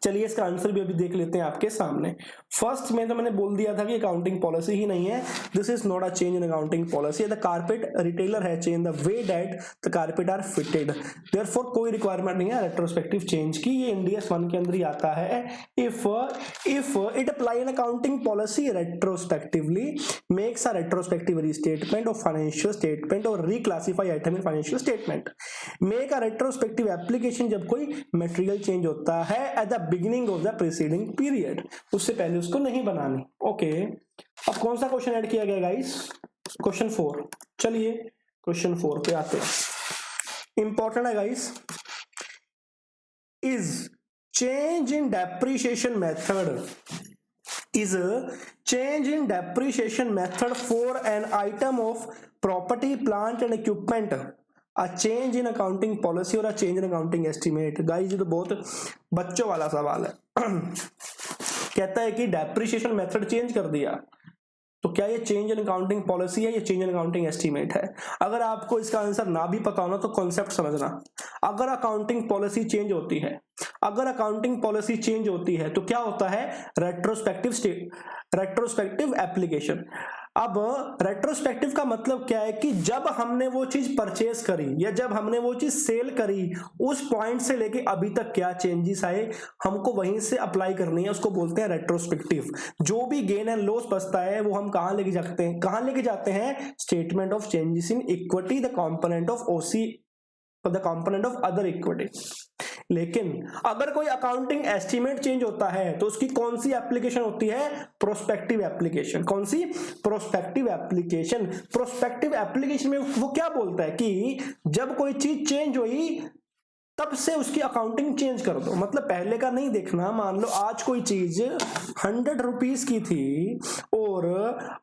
चलिए इसका आंसर भी अभी देख लेते हैं आपके सामने। फर्स्ट में तो मैंने बोल दिया था कि अकाउंटिंग पॉलिसी ही नहीं है, this is not a change in accounting policy. The carpet retailer है change the way that the carpet are fitted, therefore कोई रिक्वायरमेंट नहीं है रेट्रोस्पेक्टिव चेंज की, ये इंडियस 1 के अंदर ही आता है। If it apply an accounting policy retrospectively makes a retrospective restatement of financial statement और reclassify item in financial statement. Make a retrospective application जब कोई मटेरियल चेंज होता है at the beginning of the preceding period, उससे पहले उसको नहीं बनानी। ओके, अब कौन सा क्वेश्चन ऐड किया गया गाइस? क्वेश्चन 4। चलिए क्वेश्चन 4 पे आते हैं, इंपॉर्टेंट है guys. Is change in depreciation method, is change in depreciation method for an item of property, plant and equipment a change in accounting policy or a change in accounting estimate? Guys ये तो बहुत बच्चों वाला सवाल है। कहता है कि डेप्रिसिएशन मेथड चेंज कर दिया, तो क्या ये चेंज इन अकाउंटिंग पॉलिसी है या चेंज इन अकाउंटिंग एस्टीमेट है? अगर आपको इसका आंसर ना भी पता होना तो कॉन्सेप्ट समझना। अगर अकाउंटिंग पॉलिसी चेंज होती है, अगर अकाउंटिंग पॉलिसी चेंज होती है तो क्या होता है? Retrospective application. अब रेट्रोस्पेक्टिव का मतलब क्या है कि जब हमने वो चीज परचेज करी या जब हमने वो चीज सेल करी, उस पॉइंट से लेके अभी तक क्या चेंजेस आए हमको वहीं से अप्लाई करनी है, उसको बोलते हैं रेट्रोस्पेक्टिव। जो भी गेन एंड लॉस बचता है वो हम कहां लेके जाते हैं? Statement of changes in equity, the component of OC, the component of other equity. लेकिन अगर कोई अकाउंटिंग एस्टीमेट चेंज होता है तो उसकी कौन सी एप्लीकेशन होती है? Prospective application. कौन सी? Prospective application. प्रोस्पेक्टिव एप्लीकेशन में वो क्या बोलता है कि जब कोई चीज चेंज हुई तब से उसकी अकाउंटिंग चेंज कर दो। मतलब पहले का नहीं देखना। मान लो आज कोई चीज 100 रुपीज की थी और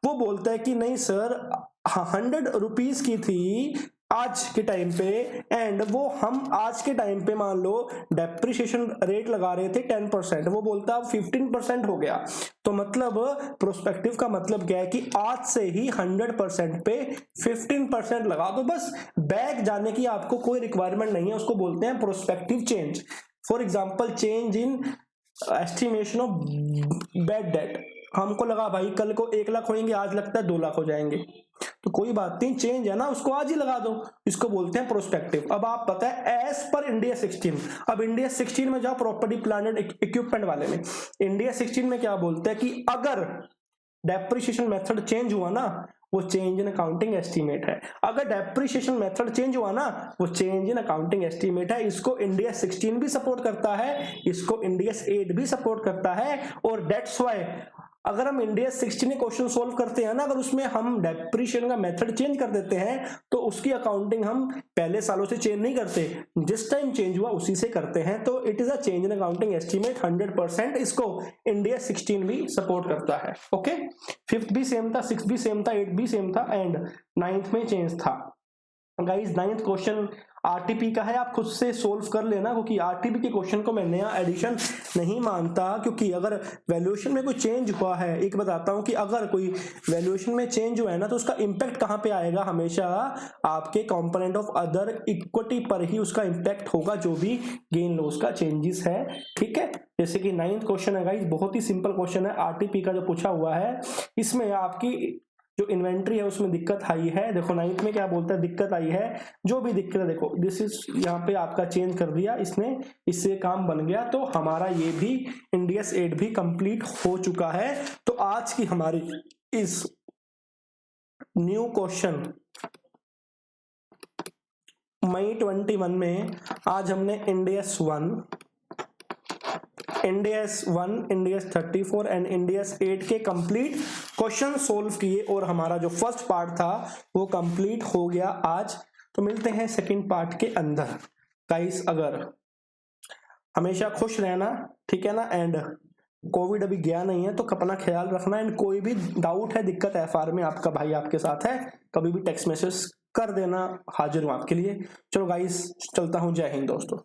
वो बोलता है कि नहीं सर 100 रुपीज की थी आज के टाइम पे, एंड वो हम आज के टाइम पे मान लो डेप्रिसिएशन रेट लगा रहे थे 10%, वो बोलता अब 15% हो गया। तो मतलब प्रोस्पेक्टिव का मतलब क्या है कि आज से ही 100% पे 15% लगा दो, बस बैक जाने की आपको कोई रिक्वायरमेंट नहीं है। उसको बोलते हैं prospective change. For example change in estimation of bad debt, हमको लगा भाई कल को 1 लाख होंगे, आज लगता है 2 लाख हो जाएंगे, तो कोई बात नहीं, चेंज है ना, उसको आज ही लगा दो, इसको बोलते हैं प्रोस्पेक्टिव। अब आप पता है एज पर इंडिया 16, अब इंडिया 16 में जाओ प्रॉपर्टी प्लांट एंड इक्विपमेंट वाले में, इंडिया 16 में क्या बोलते हैं कि अगर डेप्रिसिएशन मेथड चेंज हुआ ना, वो चेंज इन अकाउंटिंग एस्टीमेट है। अगर डेप्रिसिएशन मेथड चेंज हुआ ना, वो चेंज इन अकाउंटिंग एस्टीमेट है। इसको इंडिया 16 भी सपोर्ट करता है, इसको इंडिया 8 भी सपोर्ट करता है, और दैट्स व्हाई अगर हम इंडिया 16 क्वेश्चन सोल्व करते हैं ना, अगर उसमें हम डेप्रिसिएशन का मेथड चेंज कर देते हैं तो उसकी अकाउंटिंग हम पहले सालों से चेंज नहीं करते, जिस टाइम चेंज हुआ उसी से करते हैं। तो it is a change in accounting estimate 100%, इसको इंडिया 16 भी सपोर्ट करता है। ओके, 5th भी सेम था, 6th भी सेम था, 8th भी सेम था, एंड 9th में चेंज था। गाइस 9th क्वेश्चन आरटीपी का है, आप खुद से सोल्व कर लेना, क्योंकि आरटीपी के क्वेश्चन को मैं नया एडिशन नहीं मानता, क्योंकि अगर वैल्यूएशन में कोई चेंज हुआ है, एक बताता हूं कि अगर कोई वैल्यूएशन में चेंज हुआ है ना, तो उसका इंपैक्ट कहां पे आएगा, हमेशा आपके कंपोनेंट ऑफ अदर इक्विटी पर ही उसका इंपैक्ट होगा, जो भी गेन लॉस का चेंजेस है। ठीक है, जैसे कि 9th क्वेश्चन है गाइस, बहुत ही सिंपल क्वेश्चन है, आरटीपी का जो पूछा हुआ है, इसमें आपकी जो इन्वेंट्री है उसमें दिक्कत आई है। देखो 9th में क्या बोलता है, दिक्कत आई है, जो भी दिक्कत है, देखो दिस इज, यहाँ पे आपका चेंज कर दिया इसने, इससे काम बन गया, तो हमारा ये भी इंडिया 8 भी कंप्लीट हो चुका है। तो आज की हमारी इस न्यू क्वेश्चन मई 21 में आज हमने इंडियस 1, इंडियस 34 एंड इंडियस 8 के कंप्लीट क्वेश्चन सोल्व किए, और हमारा जो फर्स्ट पार्ट था वो कंप्लीट हो गया आज। तो मिलते हैं सेकंड पार्ट के अंदर। गाइस अगर हमेशा खुश रहना, ठीक है ना, एंड कोविड अभी गया नहीं है, तो अपना ख्याल रखना, एंड कोई भी डाउट है, दिक्कत है एफआर में, आपका भाई आपके साथ है, कभी भी टेक्स्ट मैसेज कर देना, हाजिर हूं आपके लिए। चलो गाइस चलता हूं, जय हिंद दोस्तों।